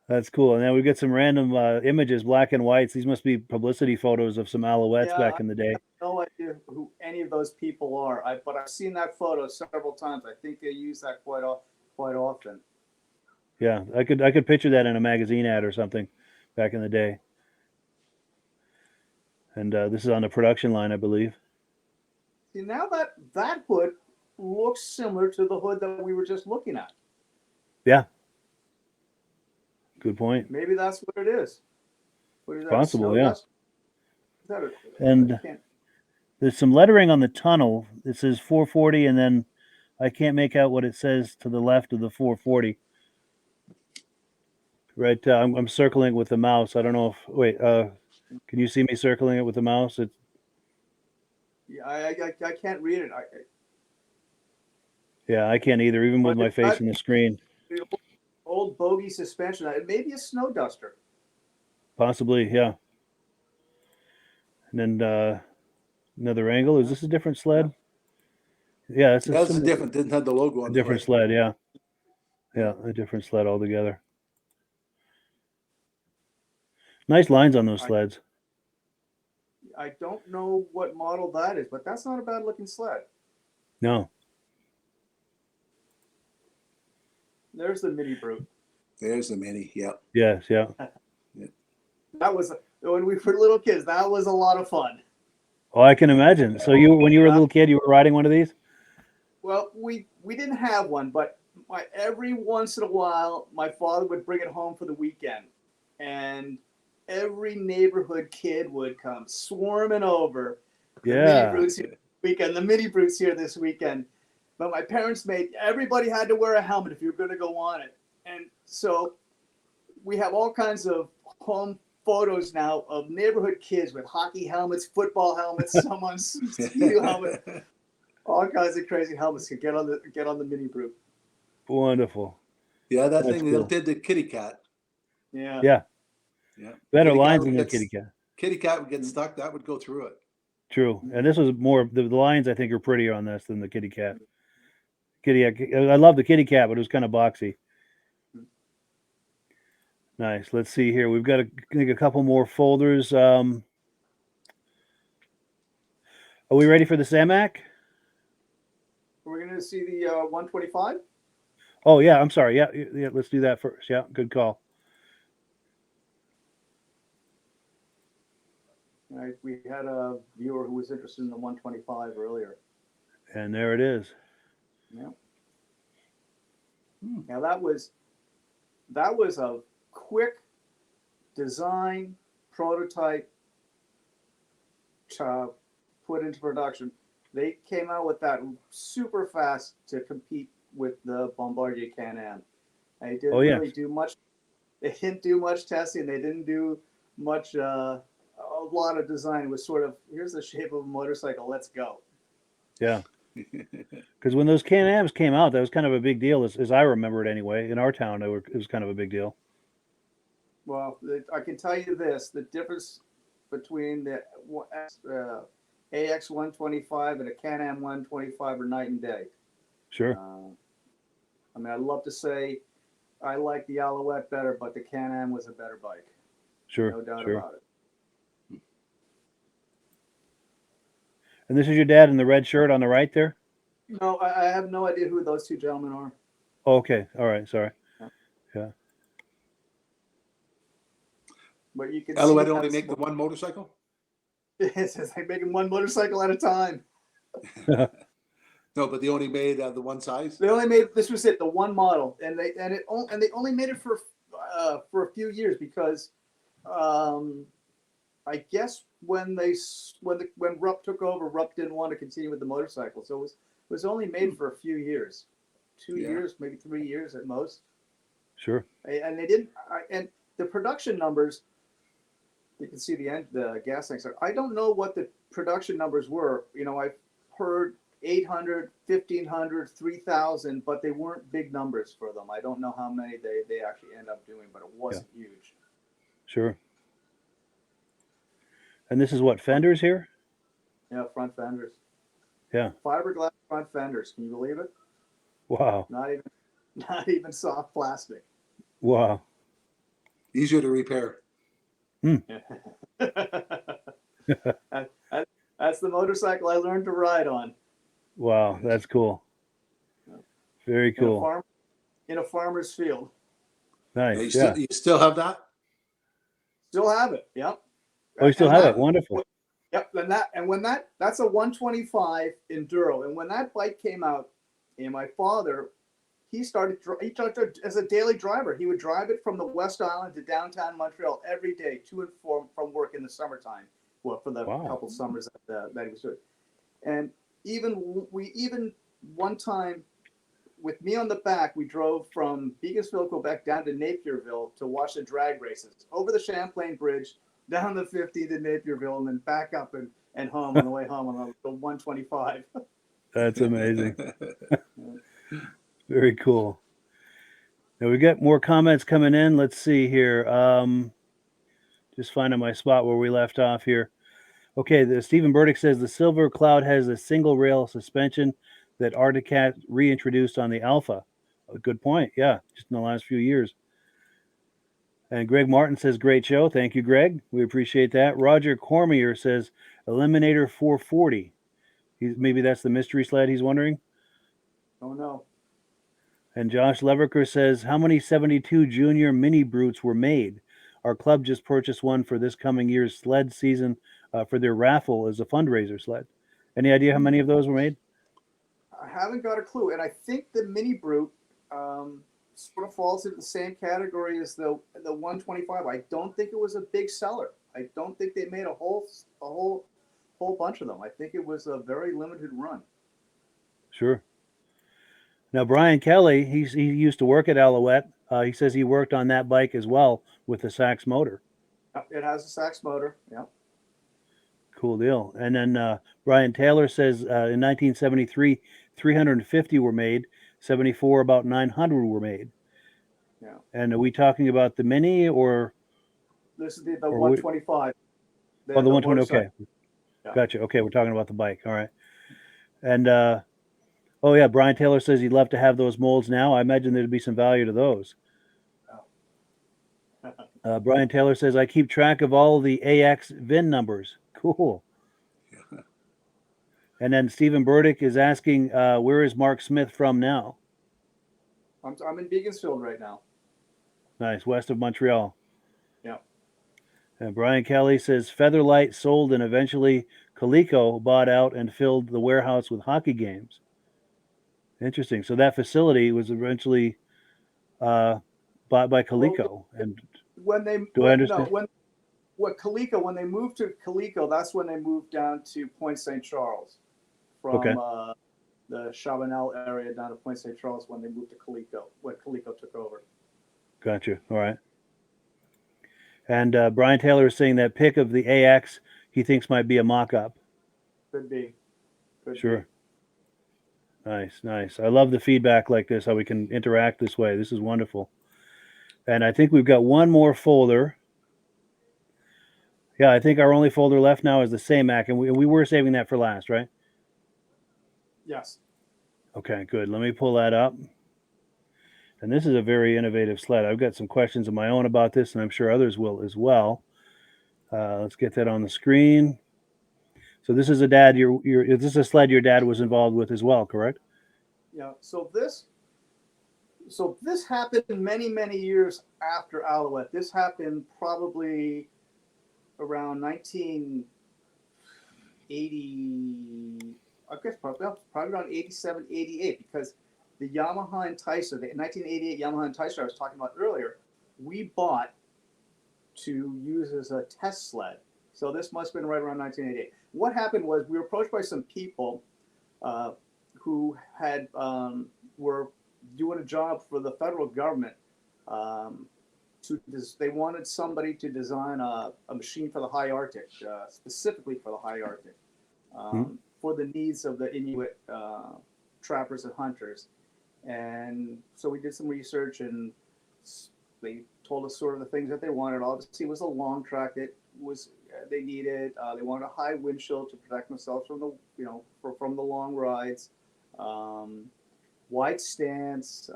That's cool. And then we've got some random images, black and whites. These must be publicity photos of some Alouettes Yeah, back in the day. have no idea who any of those people are. But I've seen that photo several times. I think they use that quite often. Yeah, I could picture that in a magazine ad or something back in the day. And this is on the production line, I believe. See, now that hood looks similar to the hood that we were just looking at. Yeah. Good point. Maybe that's what it is. What is that? Possible, yeah. That And there's some lettering on the tunnel. It says 440, and then I can't make out what it says to the left of the 440. Right, I'm circling it with the mouse. I don't know if wait. Can you see me circling it with the mouse? It's yeah, I can't read it. yeah, I can't either, even with But my face in the screen. the old bogey suspension. It may be a snow duster. Possibly, yeah. And then another angle. Is this a different sled? Yeah, it's That's a different. Didn't have the logo on a different the sled. Yeah, yeah, a different sled altogether. Nice lines on those sleds. I don't know what model that is, but that's not a bad looking sled. No. There's the Mini Brute. There's the Mini. Yep. Yes, yeah. That was when we were little kids. That was a lot of fun. Oh, I can imagine. So when you were a little kid, you were riding one of these? Well, we didn't have one, but every once in a while, my father would bring it home for the weekend, and every neighborhood kid would come swarming over. Yeah. The Mini Brute's here this weekend. The Mini Brute's here this weekend. But my parents made everybody had to wear a helmet if you were going to go on it, and so we have all kinds of home photos now of neighborhood kids with hockey helmets, football helmets, someone's ski helmet. All kinds of crazy helmets can get on the mini brute. Wonderful. Yeah, that That's thing cool. did the kitty cat. Yeah. Yeah. Yeah. Better Kitty cat lines would than the get- kitty cat. Kitty cat would get stuck. That would go through it. True. And this was more the lines I think are prettier on this than the kitty cat. I love the kitty cat, but it was kind of boxy. Nice. Let's see here. We've got a couple more folders. Are we ready for the Samac? We're going to see the 125. Oh yeah, I'm sorry. Yeah, let's do that first. Yeah, good call. Right. We had a viewer who was interested in the 125 earlier. And there it is. Yeah. Now that was a quick design prototype to put into production. They came out with that super fast to compete with the Bombardier Can-Am. They didn't really do much. They didn't do much testing. They didn't do much. A lot of design. It was sort of, here's the shape of a motorcycle. Let's go. Yeah. Because when those Can-Ams came out, that was kind of a big deal, as I remember it anyway. In our town, it was kind of a big deal. Well, I can tell you this: the difference between the AX 125 and a Can-Am 125 are night and day. Sure. I mean, I'd love to say I like the Alouette better, but the Can-Am was a better bike. Sure. No doubt sure. about it. And this is your dad in the red shirt on the right there? No, I have no idea who those two gentlemen are. Oh, okay. All right. Sorry. Yeah. But you can Alouette see only make the one motorcycle? It's like making one motorcycle at a time. No, but they only made the one size. They only made, this was it, the one model, and they only made it for a few years because I guess when Rupp took over, Rupp didn't want to continue with the motorcycle, so it was only made for a few years, 2 years, maybe 3 years at most. Sure. And they didn't, and the production numbers. You can see the gas tanks. I don't know what the production numbers were. You know, I've heard 800, 1,500, 3,000, but they weren't big numbers for them. I don't know how many they actually end up doing, but it wasn't huge. Sure. And this is what, fenders here? Yeah, front fenders. Yeah. Fiberglass front fenders. Can you believe it? Wow. Not even soft plastic. Wow. Easier to repair. That's the motorcycle I learned to ride on. Wow, that's cool. Very cool. In a farmer's field. Nice. You still have that? Still have it. Yep. Oh, you still have it. Wonderful. Yep. That's a 125 Enduro. And when that bike came out, and my father, he started as a daily driver. He would drive it from the West Island to downtown Montreal every day to and from work in the summertime. Well, for the couple summers that he was doing. And even one time with me on the back, we drove from Beaconsfield, Quebec down to Napierville to watch the drag races over the Champlain Bridge, down the 50 to Napierville, and then back up and home on the way home on the 125. That's amazing. Very cool. Now we got more comments coming in. Let's see here. Just finding my spot where we left off here. Okay, Stephen Burdick says the Silver Cloud has a single rail suspension that Arctic Cat reintroduced on the Alpha. A good point. Yeah, just in the last few years. And Greg Martin says, great show. Thank you, Greg. We appreciate that. Roger Cormier says, Eliminator 440. Maybe that's the mystery sled he's wondering. Oh, no. And Josh Leverker says, how many 72 Junior Mini Brutes were made? Our club just purchased one for this coming year's sled season for their raffle as a fundraiser sled. Any idea how many of those were made? I haven't got a clue. And I think the Mini Brute sort of falls into the same category as the 125. I don't think it was a big seller. I don't think they made a whole bunch of them. I think it was a very limited run. Sure. Now, Brian Kelly, he used to work at Alouette. He says he worked on that bike as well with the Sachs motor. It has a Sachs motor. Yeah. Cool deal. And then Brian Taylor says in 1973, 350 were made. 74, about 900 were made. Yeah. And are we talking about the Mini or? This is the Or 125. Oh, the 120. motorcycle. Okay. Yeah. Gotcha. Okay, we're talking about the bike. All right. And oh yeah, Brian Taylor says he'd love to have those molds now. I imagine there'd be some value to those. Brian Taylor says I keep track of all the AX VIN numbers. Cool. And then Stephen Burdick is asking, where is Mark Smith from now? I'm in Beaconsfield right now. Nice, west of Montreal. Yeah. And Brian Kelly says Featherlight sold and eventually Coleco bought out and filled the warehouse with hockey games. Interesting. So that facility was eventually bought by Coleco. Well, and when they do I understand? No, when they moved to Coleco, that's when they moved down to Point St. Charles from the Chabanel area down to Point St. Charles when they moved to Coleco, when Coleco took over. Gotcha. All right. And Brian Taylor is saying that pick of the AX he thinks might be a mock-up. Could be. Sure. Nice, nice. I love the feedback like this, how we can interact this way. This is wonderful. And I think we've got one more folder. Yeah, I think our only folder left now is the SAMAC, and we were saving that for last, right? Yes. Okay, good. Let me pull that up. And this is a very innovative sled. I've got some questions of my own about this, and I'm sure others will as well. Let's get that on the screen. So this is a dad. This is a sled your dad was involved with as well, correct? Yeah. So this happened many years after Alouette. This happened probably around 1980. I guess probably around 87, 88, because the Yamaha Enticer, the 1988 Yamaha Enticer I was talking about earlier, we bought to use as a test sled. So this must have been right around 1988. What happened was we were approached by some people who had were doing a job for the federal government. They wanted somebody to design a machine for the high Arctic, specifically for the high Arctic, for the needs of the Inuit trappers and hunters. And so we did some research, and they told us sort of the things that they wanted. Obviously, it was a long track that they needed. They wanted a high windshield to protect themselves from the from the long rides. Wide stance.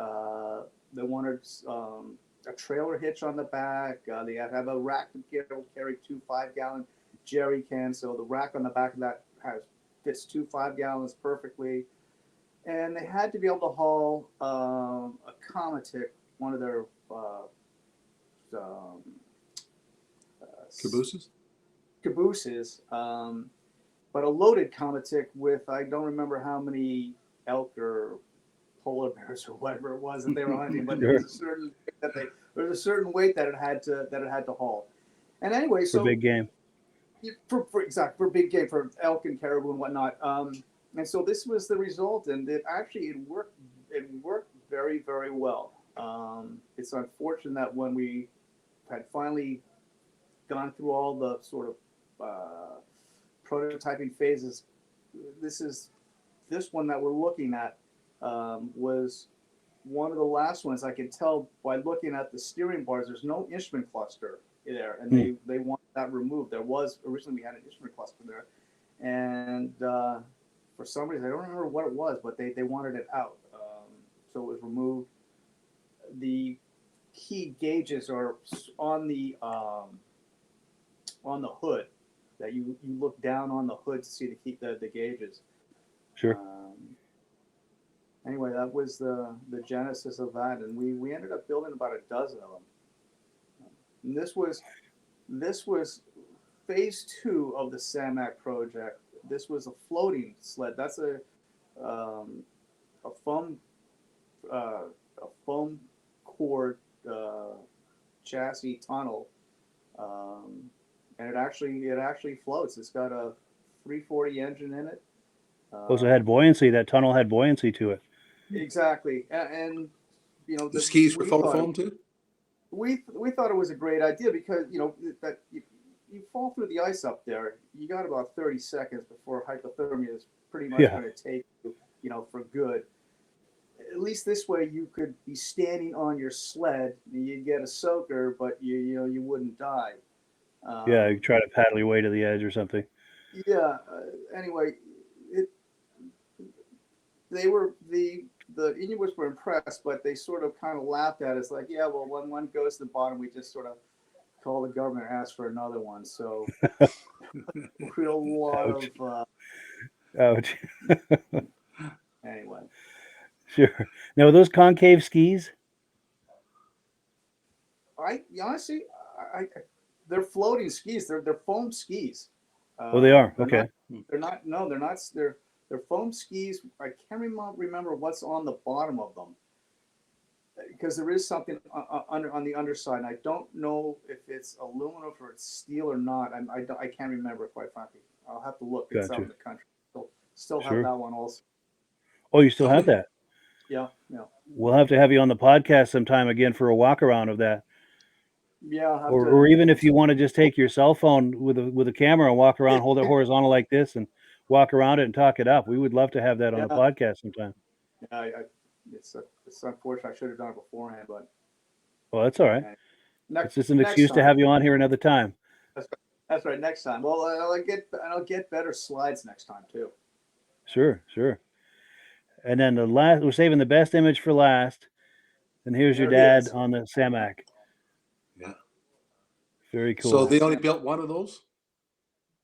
They wanted a trailer hitch on the back. They had to have a rack to carry 2 5-gallon jerry cans. So the rack on the back of that fits 2 5-gallons perfectly. And they had to be able to haul a Cometic, one of their cabooses, but a loaded Cometic with, I don't remember how many elk or polar bears or whatever it was that they were hunting, but there was a certain weight that it had to haul. And anyway, so for big game, for big game, for elk and caribou and whatnot. And so this was the result, and it worked. It worked very, very well. It's unfortunate that when we had finally gone through all the sort of prototyping phases, this one that we're looking at was one of the last ones. I can tell by looking at the steering bars, there's no instrument cluster there, and they want that removed. There was originally, we had an instrument cluster there, and for some reason I don't remember what it was, but they wanted it out, so it was removed. The key gauges are on the hood, that you look down on the hood to see the gauges. Sure. Anyway, that was the genesis of that, and we ended up building about a dozen of them. And this was phase 2 of the SAMAC project. This was a floating sled. That's a foam core chassis tunnel, and it actually floats. It's got a 340 engine in it. Also had buoyancy. That tunnel had buoyancy to it. Exactly, and the skis were full of foam too. We thought it was a great idea because that you fall through the ice up there, you got about 30 seconds before hypothermia is pretty much Yeah. going to take you, for good. At least this way you could be standing on your sled and you'd get a soaker, but you wouldn't die. Yeah, you try to paddle your way to the edge or something. Yeah. Anyway, the Inuits were impressed, but they sort of kind of laughed at us, like, yeah, well, when one goes to the bottom, we just sort of call the government and ask for another one. So, real lot Ouch. of Ouch. anyway. Sure. Now, are those concave skis? Honestly, they're floating skis. They're foam skis. Oh, they are. Okay. They're not. No, they're not. They're foam skis. I can't remember what's on the bottom of them, because there is something on the underside. And I don't know if it's aluminum or it's steel or not. I can't remember, quite frankly. I'll have to look. It's out in the country. Still have that one also. Oh, you still have that? Yeah. We'll have to have you on the podcast sometime again for a walk around of that. Yeah. Or even if you want to just take your cell phone with a camera and walk around, hold it horizontal like this, and walk around it and talk it up. We would love to have that on the podcast sometime. Yeah, it's unfortunate. I should have done it beforehand, but well, that's all right. It's just an excuse to have you on here another time. That's right. Next time. Well, I'll get better slides next time too. Sure. And then we're saving the best image for last. And here's your dad on the Samac. Yeah. Very cool. So they only built one of those?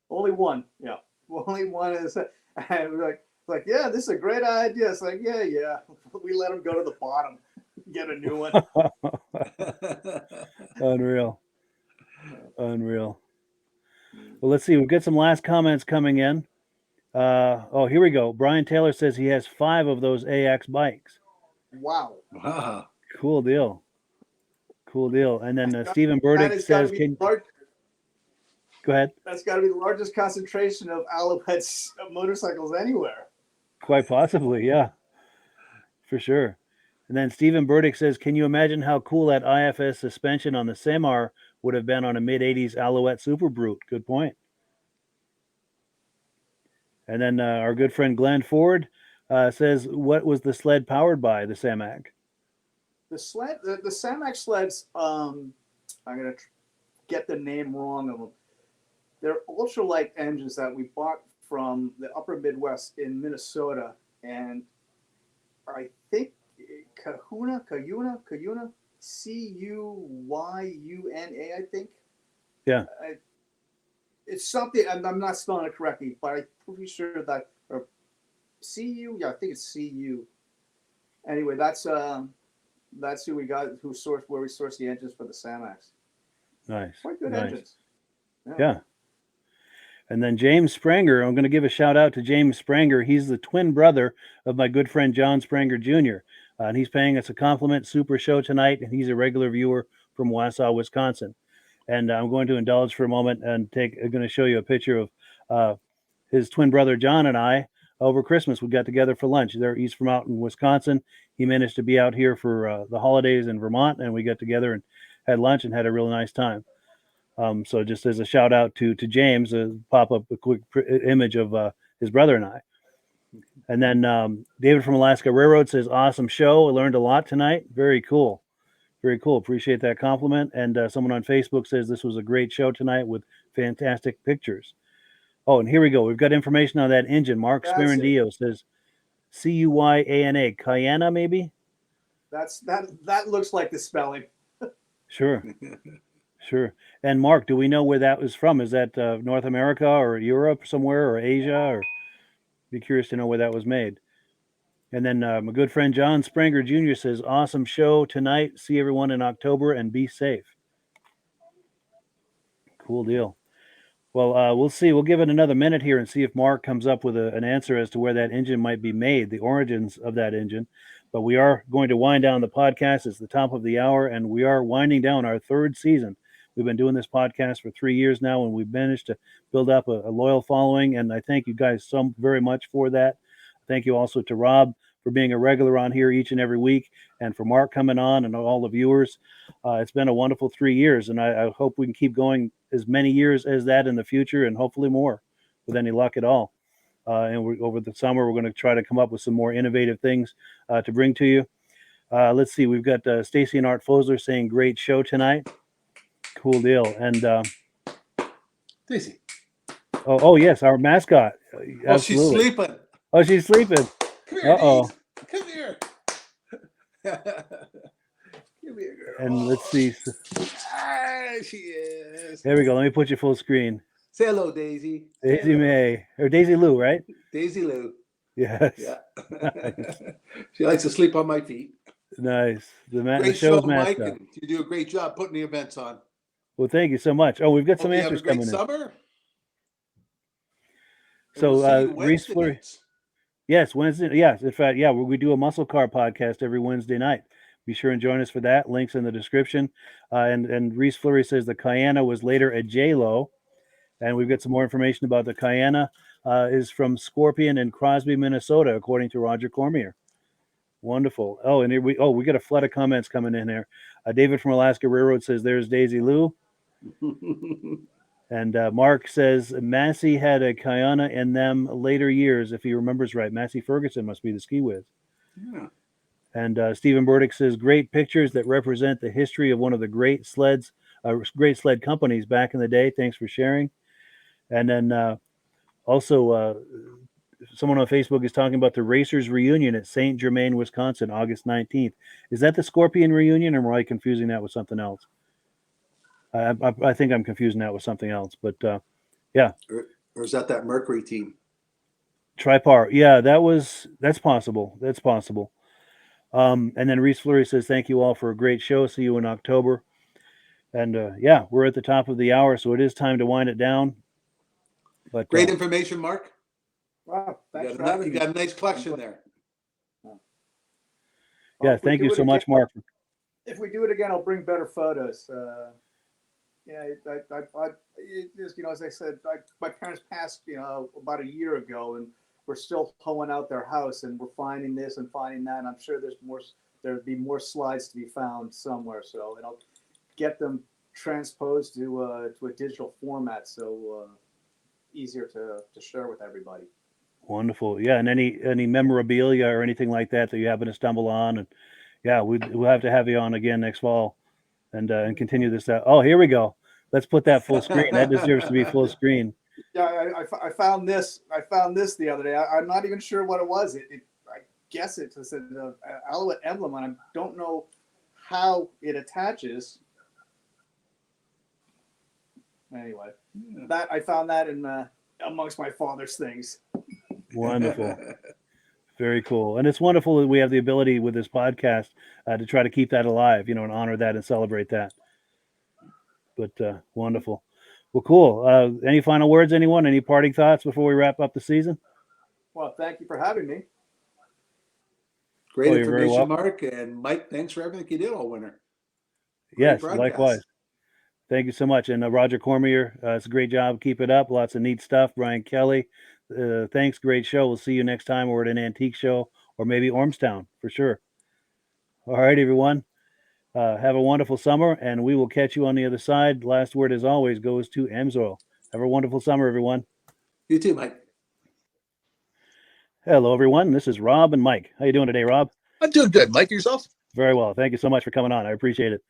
Only one. Yeah. Only one is. And we're like, yeah, this is a great idea. It's like, yeah. We let them go to the bottom, get a new one. Unreal. Well, let's see. We've got some last comments coming in. Here we go. Brian Taylor says he has 5 of those AX bikes. Wow. Cool deal. And then Stephen Burdick says, go ahead. That's got to be the largest concentration of Alouette motorcycles anywhere. Quite possibly, yeah. For sure. And then Stephen Burdick says, can you imagine how cool that IFS suspension on the Semar would have been on a mid-'80s Alouette Super Brute? Good point. And then our good friend Glenn Ford says, what was the sled powered by, the Samac? The Samac sleds, I'm going to get the name wrong of them. They're ultralight engines that we bought from the upper Midwest in Minnesota. And I think Cuyuna, Cuyuna, Cuyuna, I think. Yeah. It's something, I'm not spelling it correctly, but I'm pretty sure that, or CU, yeah, I think it's CU. Anyway, that's who we got, where we sourced the engines for the Samacs. Nice. Quite good engines. Yeah. And then James Spranger, I'm going to give a shout out to James Spranger. He's the twin brother of my good friend John Spranger Jr. And he's paying us a compliment super show tonight, and he's a regular viewer from Wausau, Wisconsin. And I'm going to indulge for a moment and I'm going to show you a picture of his twin brother John and I over Christmas. We got together for lunch. He's from out in Wisconsin. He managed to be out here for the holidays in Vermont, and we got together and had lunch and had a really nice time. So just as a shout out to James, pop up a quick image of his brother and I. And then David from Alaska Railroad says, awesome show. I learned a lot tonight. Very cool. Very cool. Appreciate that compliment. And someone on Facebook says this was a great show tonight with fantastic pictures. Oh, and here we go. We've got information on that engine. Mark Smerendillo says Cuyana, Cuyana maybe? That looks like the spelling. Sure. And Mark, do we know where that was from? Is that North America or Europe somewhere or Asia? Or be curious to know where that was made. And then my good friend John Spranger Jr. says, awesome show tonight. See everyone in October and be safe. Cool deal. Well, we'll see. We'll give it another minute here and see if Mark comes up with an answer as to where that engine might be made, the origins of that engine. But we are going to wind down the podcast. It's the top of the hour, and we are winding down our 3rd season. We've been doing this podcast for 3 years now, and we've managed to build up a loyal following, and I thank you guys so very much for that. Thank you also to Rob for being a regular on here each and every week, and for Mark coming on and all the viewers. It's been a wonderful 3 years, and I hope we can keep going as many years as that in the future, and hopefully more, with any luck at all. And over the summer, we're going to try to come up with some more innovative things to bring to you. Let's see. We've got Stacy and Art Fosler saying, "Great show tonight." Cool deal. And Daisy. oh yes, our mascot. Oh, she's sleeping. Oh, she's sleeping. Come here, Uh-oh. Come here. Come here, girl. And let's see. She is. There we go. Let me put you full screen. Say hello, Daisy. Daisy May, or Daisy Lou, right? Daisy Lou. Yes. Yeah. She likes to sleep on my feet. Nice. The Great show's show, Mike. mascot. And you do a great job putting the events on. Well, thank you so much. Oh, we've got some Hope you answers have a great coming in. summer. So, Reese Wednesday Fleury. nights. Yes, Wednesday. Yes, in fact, yeah, we do a muscle car podcast every Wednesday night. Be sure and join us for that. Links in the description. And Reese Fleury says the Cayenne was later a J-Lo. And we've got some more information about the Cayenne. Is from Scorpion in Crosby, Minnesota, according to Roger Cormier. Wonderful. Oh, and here we got a flood of comments coming in here. David from Alaska Railroad says there's Daisy Lou. And Mark says Massey had a Cayenne in them later years, if he remembers right. Massey Ferguson must be the ski whiz. Yeah. And Stephen Burdick says great pictures that represent the history of one of the great sled companies back in the day. Thanks for sharing. And then also someone on Facebook is talking about the Racers reunion at St. Germain, Wisconsin, August 19th. Is that the Scorpion reunion, or am I confusing that with something else? I think I'm confusing that with something else, but yeah. Or is that Mercury team? Tripar. Yeah, that's possible. That's possible. And then Reese Fleury says, thank you all for a great show. See you in October. And yeah, we're at the top of the hour, so it is time to wind it down. But great information, Mark. Wow, thanks You for having me. got a nice collection there. Yeah, thank you so much, Mark. If we do it again, I'll bring better photos. Yeah, as I said, my parents passed, about a year ago, and we're still hoeing out their house, and we're finding this and finding that. And I'm sure there'd be more slides to be found somewhere. So, and I'll get them transposed to a digital format, so easier to share with everybody. Wonderful. Yeah, and any memorabilia or anything like that you happen to stumble on, and yeah, we'll have to have you on again next fall, and continue this. Oh, here we go. Let's put that full screen. That deserves to be full screen. Yeah, I found this. I found this the other day. I'm not even sure what it was. I guess it's an Alouette emblem, and I don't know how it attaches. Anyway, that I found that in amongst my father's things. Wonderful. Very cool. And it's wonderful that we have the ability with this podcast to try to keep that alive, and honor that and celebrate that. But wonderful. Well, cool. Any final words, anyone? Any parting thoughts before we wrap up the season? Well, thank you for having me. Great information, Mark. And Mike, thanks for everything you did all winter. Yes, likewise. Thank you so much. And Roger Cormier, it's a great job. Keep it up. Lots of neat stuff. Brian Kelly, thanks. Great show. We'll see you next time. We're at an antique show, or maybe Ormstown for sure. All right, everyone. Have a wonderful summer, and we will catch you on the other side. Last word, as always, goes to Amsoil. Have a wonderful summer, everyone. You too, Mike. Hello, everyone. This is Rob and Mike. How you doing today, Rob? I'm doing good. Mike, yourself? Very well. Thank you so much for coming on. I appreciate it.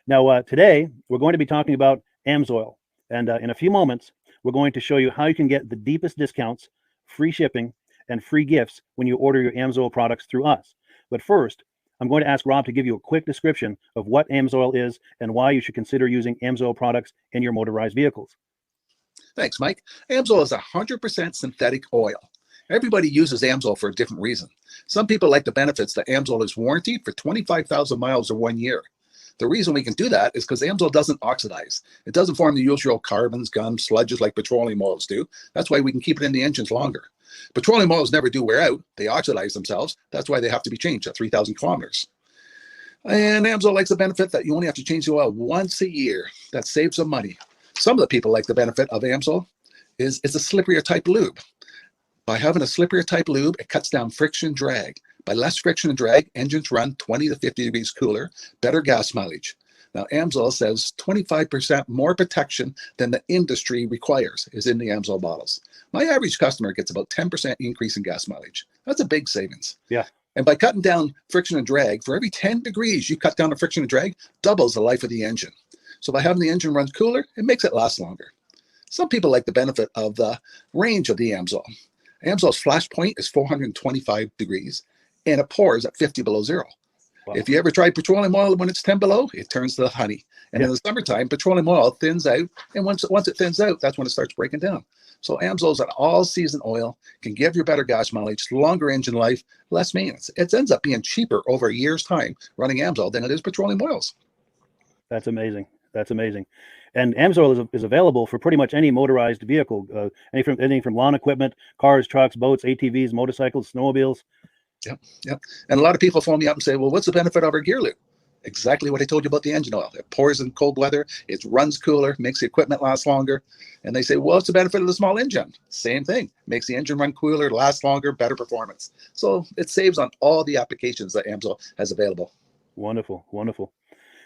Now, today, we're going to be talking about Amsoil. And in a few moments, we're going to show you how you can get the deepest discounts, free shipping, and free gifts when you order your Amsoil products through us. But first, I'm going to ask Rob to give you a quick description of what Amsoil is and why you should consider using Amsoil products in your motorized vehicles. Thanks, Mike. Amsoil is 100% synthetic oil. Everybody uses Amsoil for a different reason. Some people like the benefits that Amsoil is warranted for 25,000 miles or 1 year. The reason we can do that is because Amsoil doesn't oxidize. It doesn't form the usual carbons, gums, sludges like petroleum oils do. That's why we can keep it in the engines longer. Petroleum oils never do wear out. They oxidize themselves. That's why they have to be changed at 3,000 kilometers. And Amsoil likes the benefit that you only have to change the oil once a year. That saves some money. Some of the people like the benefit of Amsoil is it's a slipperier type lube. By having a slipperier type lube, it cuts down friction drag. By less friction and drag, engines run 20 to 50 degrees cooler, better gas mileage. Now, Amsoil says 25% more protection than the industry requires is in the Amsoil bottles. My average customer gets about 10% increase in gas mileage. That's a big savings. Yeah. And by cutting down friction and drag, for every 10 degrees you cut down the friction and drag, doubles the life of the engine. So by having the engine run cooler, it makes it last longer. Some people like the benefit of the range of the Amsoil. Amsoil's flash point is 425 degrees, and it pours at 50 below zero. Wow. If you ever try petroleum oil when it's 10 below, it turns to honey. And in the summertime, petroleum oil thins out, and once it thins out, that's when it starts breaking down. So Amsoil's an all-season oil, can give you better gas mileage, longer engine life, less maintenance. It ends up being cheaper over a year's time running Amsoil than it is petroleum oils. That's amazing. That's amazing. And Amsoil is available for pretty much any motorized vehicle, anything from lawn equipment, cars, trucks, boats, ATVs, motorcycles, snowmobiles. Yep. And a lot of people phone me up and say, well, what's the benefit of our gear loop? Exactly what I told you about the engine oil. It pours in cold weather, it runs cooler, makes the equipment last longer. And they say, well, what's the benefit of the small engine? Same thing. Makes the engine run cooler, last longer, better performance. So it saves on all the applications that Amsoil has available. Wonderful, wonderful.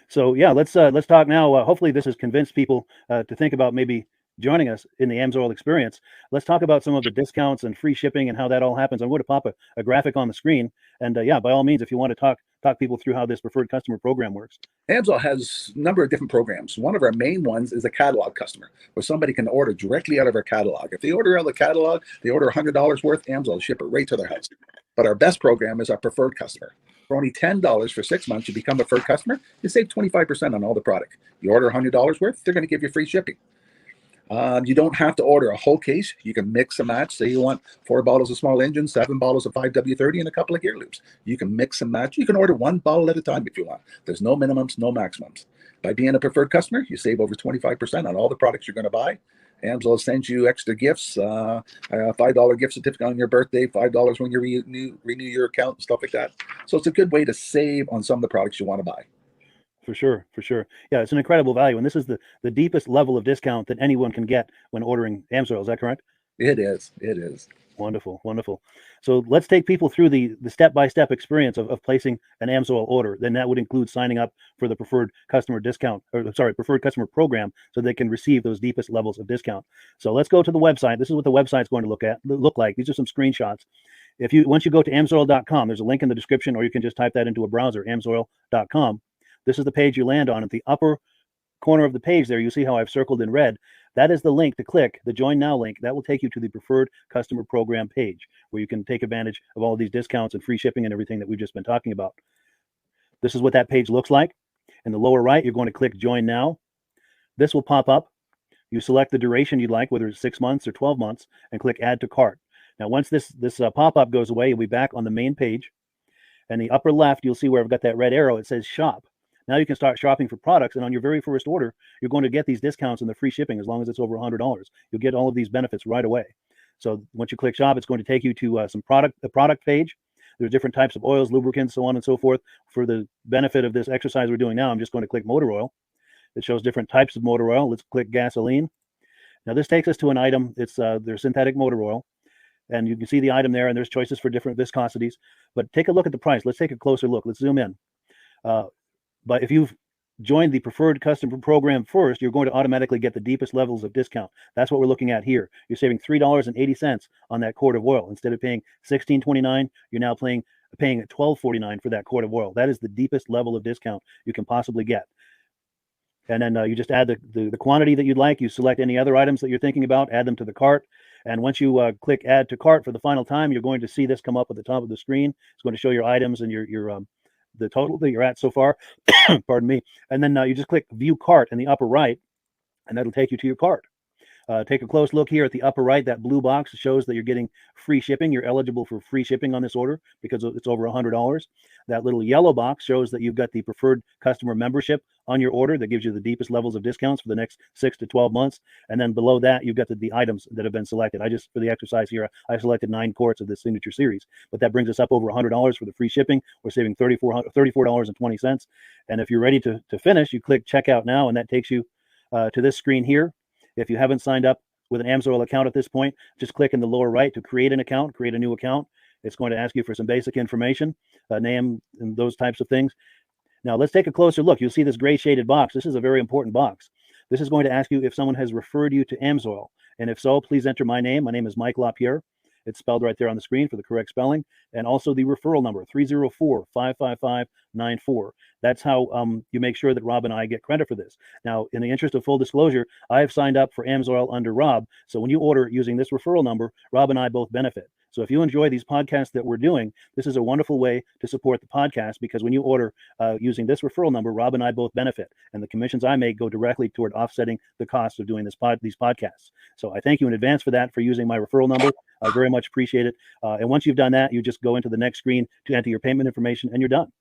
So yeah, let's talk now. Hopefully this has convinced people to think about maybe joining us in the Amsoil experience. Let's talk about some of the discounts and free shipping and how that all happens. I'm going to pop a graphic on the screen. And yeah, by all means, if you want to talk people through how this preferred customer program works. Amsoil has a number of different programs. One of our main ones is a catalog customer, where somebody can order directly out of our catalog. If they order out of the catalog, they order $100 worth, Amsoil will ship it right to their house. But our best program is our preferred customer. For only $10 for 6 months, you become a preferred customer, you save 25% on all the product. You order $100 worth, they're going to give you free shipping. You don't have to order a whole case. You can mix and match. Say you want 4 bottles of small engine, 7 bottles of 5W30, and a couple of gear loops. You can mix and match. You can order 1 bottle at a time if you want. There's no minimums, no maximums. By being a preferred customer, you save over 25% on all the products you're going to buy. Amsoil sends you extra gifts, a $5 gift certificate on your birthday, $5 when you renew your account, and stuff like that. So it's a good way to save on some of the products you want to buy. For sure. Yeah, it's an incredible value. And this is the deepest level of discount that anyone can get when ordering Amsoil. Is that correct? It is. Wonderful. So let's take people through the step-by-step experience of placing an Amsoil order. Then that would include signing up for the preferred customer preferred customer program, so they can receive those deepest levels of discount. So let's go to the website. This is what the website's going to look like. These are some screenshots. Once you go to amsoil.com, there's a link in the description, or you can just type that into a browser, amsoil.com. This is the page you land on. At the upper corner of the page there, you see how I've circled in red. That is the link to click, the Join Now link. That will take you to the Preferred Customer Program page, where you can take advantage of all of these discounts and free shipping and everything that we've just been talking about. This is what that page looks like. In the lower right, you're going to click Join Now. This will pop up. You select the duration you'd like, whether it's 6 months or 12 months, and click Add to Cart. Now, once this pop-up goes away, you'll be back on the main page. And the upper left, you'll see where I've got that red arrow. It says Shop. Now you can start shopping for products, and on your very first order, you're going to get these discounts and the free shipping as long as it's over $100. You'll get all of these benefits right away. So once you click Shop, it's going to take you to the product page. There's different types of oils, lubricants, so on and so forth. For the benefit of this exercise we're doing now, I'm just going to click motor oil. It shows different types of motor oil. Let's click gasoline. Now this takes us to an item. It's their synthetic motor oil. And you can see the item there, and there's choices for different viscosities. But take a look at the price. Let's take a closer look. Let's zoom in. But if you've joined the preferred customer program first, you're going to automatically get the deepest levels of discount. That's what we're looking at here. You're saving $3.80 on that quart of oil. Instead of paying $16.29, you're now paying $12.49 for that quart of oil. That is the deepest level of discount you can possibly get. And then you just add the quantity that you'd like. You select any other items that you're thinking about, add them to the cart. And once you click Add to Cart for the final time, you're going to see this come up at the top of the screen. It's going to show your items and your the total that you're at so far. Pardon me. And then you just click View Cart in the upper right, and that'll take you to your cart. Take a close look here at the upper right. That blue box shows that you're getting free shipping. You're eligible for free shipping on this order because it's over $100. That little yellow box shows that you've got the preferred customer membership on your order. That gives you the deepest levels of discounts for the next 6 to 12 months. And then below that, you've got the items that have been selected. For the exercise here, I selected 9 quarts of the signature series, but that brings us up over $100 for the free shipping. We're saving $34.20. And if you're ready to finish, you click Checkout Now, and that takes you to this screen here. If you haven't signed up with an Amsoil account at this point, just click in the lower right to create an account, create a new account. It's going to ask you for some basic information, name, and those types of things. Now let's take a closer look. You'll see this gray shaded box. This is a very important box. This is going to ask you if someone has referred you to AMSOIL. And if so, please enter my name. My name is Mike LaPierre. It's spelled right there on the screen for the correct spelling. And also the referral number, 304-555-94. That's how you make sure that Rob and I get credit for this. Now, in the interest of full disclosure, I have signed up for AMSOIL under Rob. So when you order using this referral number, Rob and I both benefit. So if you enjoy these podcasts that we're doing, this is a wonderful way to support the podcast, because when you order using this referral number, Rob and I both benefit, and the commissions I make go directly toward offsetting the cost of doing these podcasts. So I thank you in advance for that, for using my referral number. I very much appreciate it. And once you've done that, you just go into the next screen to enter your payment information, and you're done.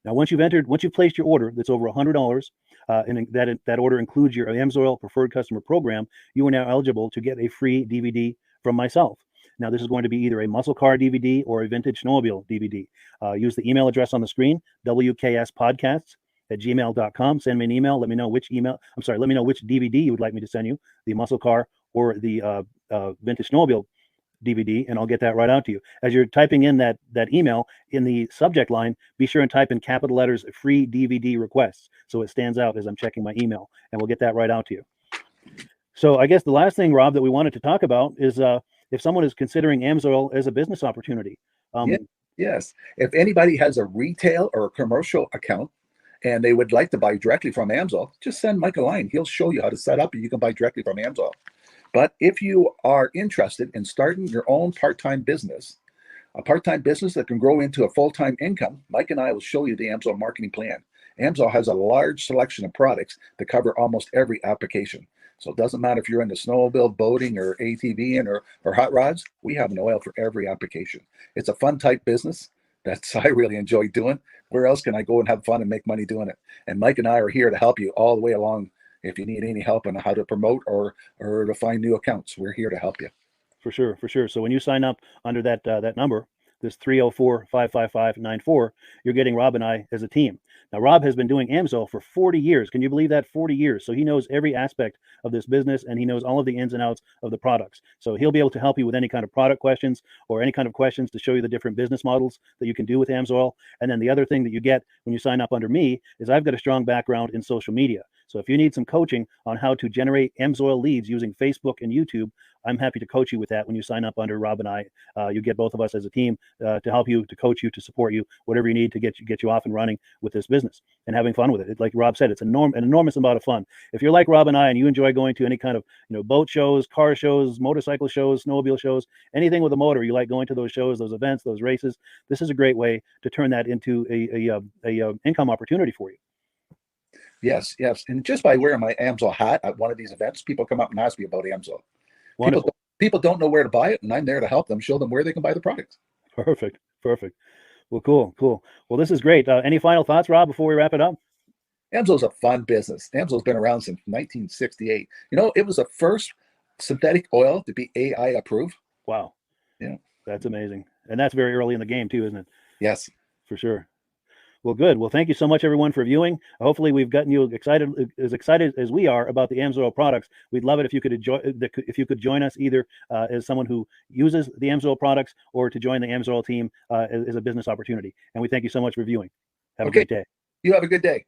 Now, once you've placed your order that's over $100, and that order includes your AMSOIL Preferred Customer Program, you are now eligible to get a free DVD from myself. Now, this is going to be either a muscle car DVD or a vintage snowmobile DVD. Use the email address on the screen, wkspodcasts@gmail.com. Send me an email. Let me know which DVD you would like me to send you, the muscle car or the vintage snowmobile DVD, and I'll get that right out to you. As you're typing in that email, in the subject line, be sure and type in capital letters "free DVD requests" so it stands out as I'm checking my email, and we'll get that right out to you. So I guess the last thing, Rob, that we wanted to talk about is if someone is considering AMSOIL as a business opportunity. Yes. If anybody has a retail or a commercial account and they would like to buy directly from AMSOIL, just send Mike a line. He'll show you how to set up, and you can buy directly from AMSOIL. But if you are interested in starting your own part-time business, a part-time business that can grow into a full-time income, Mike and I will show you the AMSOIL marketing plan. AMSOIL has a large selection of products that cover almost every application. So it doesn't matter if you're into snowmobile, boating, or ATVing, or hot rods. We have an oil for every application. It's a fun type business that's I really enjoy doing. Where else can I go and have fun and make money doing it? And Mike and I are here to help you all the way along. If you need any help on how to promote or to find new accounts, we're here to help you. For sure. So when you sign up under that number, this 304-555-94, you're getting Rob and I as a team. Now, Rob has been doing AMSOIL for 40 years. Can you believe that? 40 years. So he knows every aspect of this business, and he knows all of the ins and outs of the products. So he'll be able to help you with any kind of product questions or any kind of questions to show you the different business models that you can do with AMSOIL. And then the other thing that you get when you sign up under me is I've got a strong background in social media. So if you need some coaching on how to generate AMSOIL leads using Facebook and YouTube, I'm happy to coach you with that when you sign up under Rob and I. You get both of us as a team to help you, to coach you, to support you, whatever you need to get you off and running with this business and having fun with it. Like Rob said, it's an enormous amount of fun. If you're like Rob and I and you enjoy going to any kind of boat shows, car shows, motorcycle shows, snowmobile shows, anything with a motor, you like going to those shows, those events, those races, this is a great way to turn that into a income opportunity for you. Yes. And just by wearing my AMSOIL hat at one of these events, people come up and ask me about AMSOIL. People don't know where to buy it, and I'm there to help them, show them where they can buy the product. Perfect. Well, cool. Well, this is great. Any final thoughts, Rob, before we wrap it up? AMSOIL's a fun business. AMSOIL's been around since 1968. It was the first synthetic oil to be AI approved. Wow. Yeah. That's amazing. And that's very early in the game too, isn't it? Yes. For sure. Well, good. Well, thank you so much, everyone, for viewing. Hopefully, we've gotten you excited as we are about the AMSOIL products. We'd love it if you could join us either as someone who uses the AMSOIL products or to join the AMSOIL team as a business opportunity. And we thank you so much for viewing. Have a great day. You have a good day.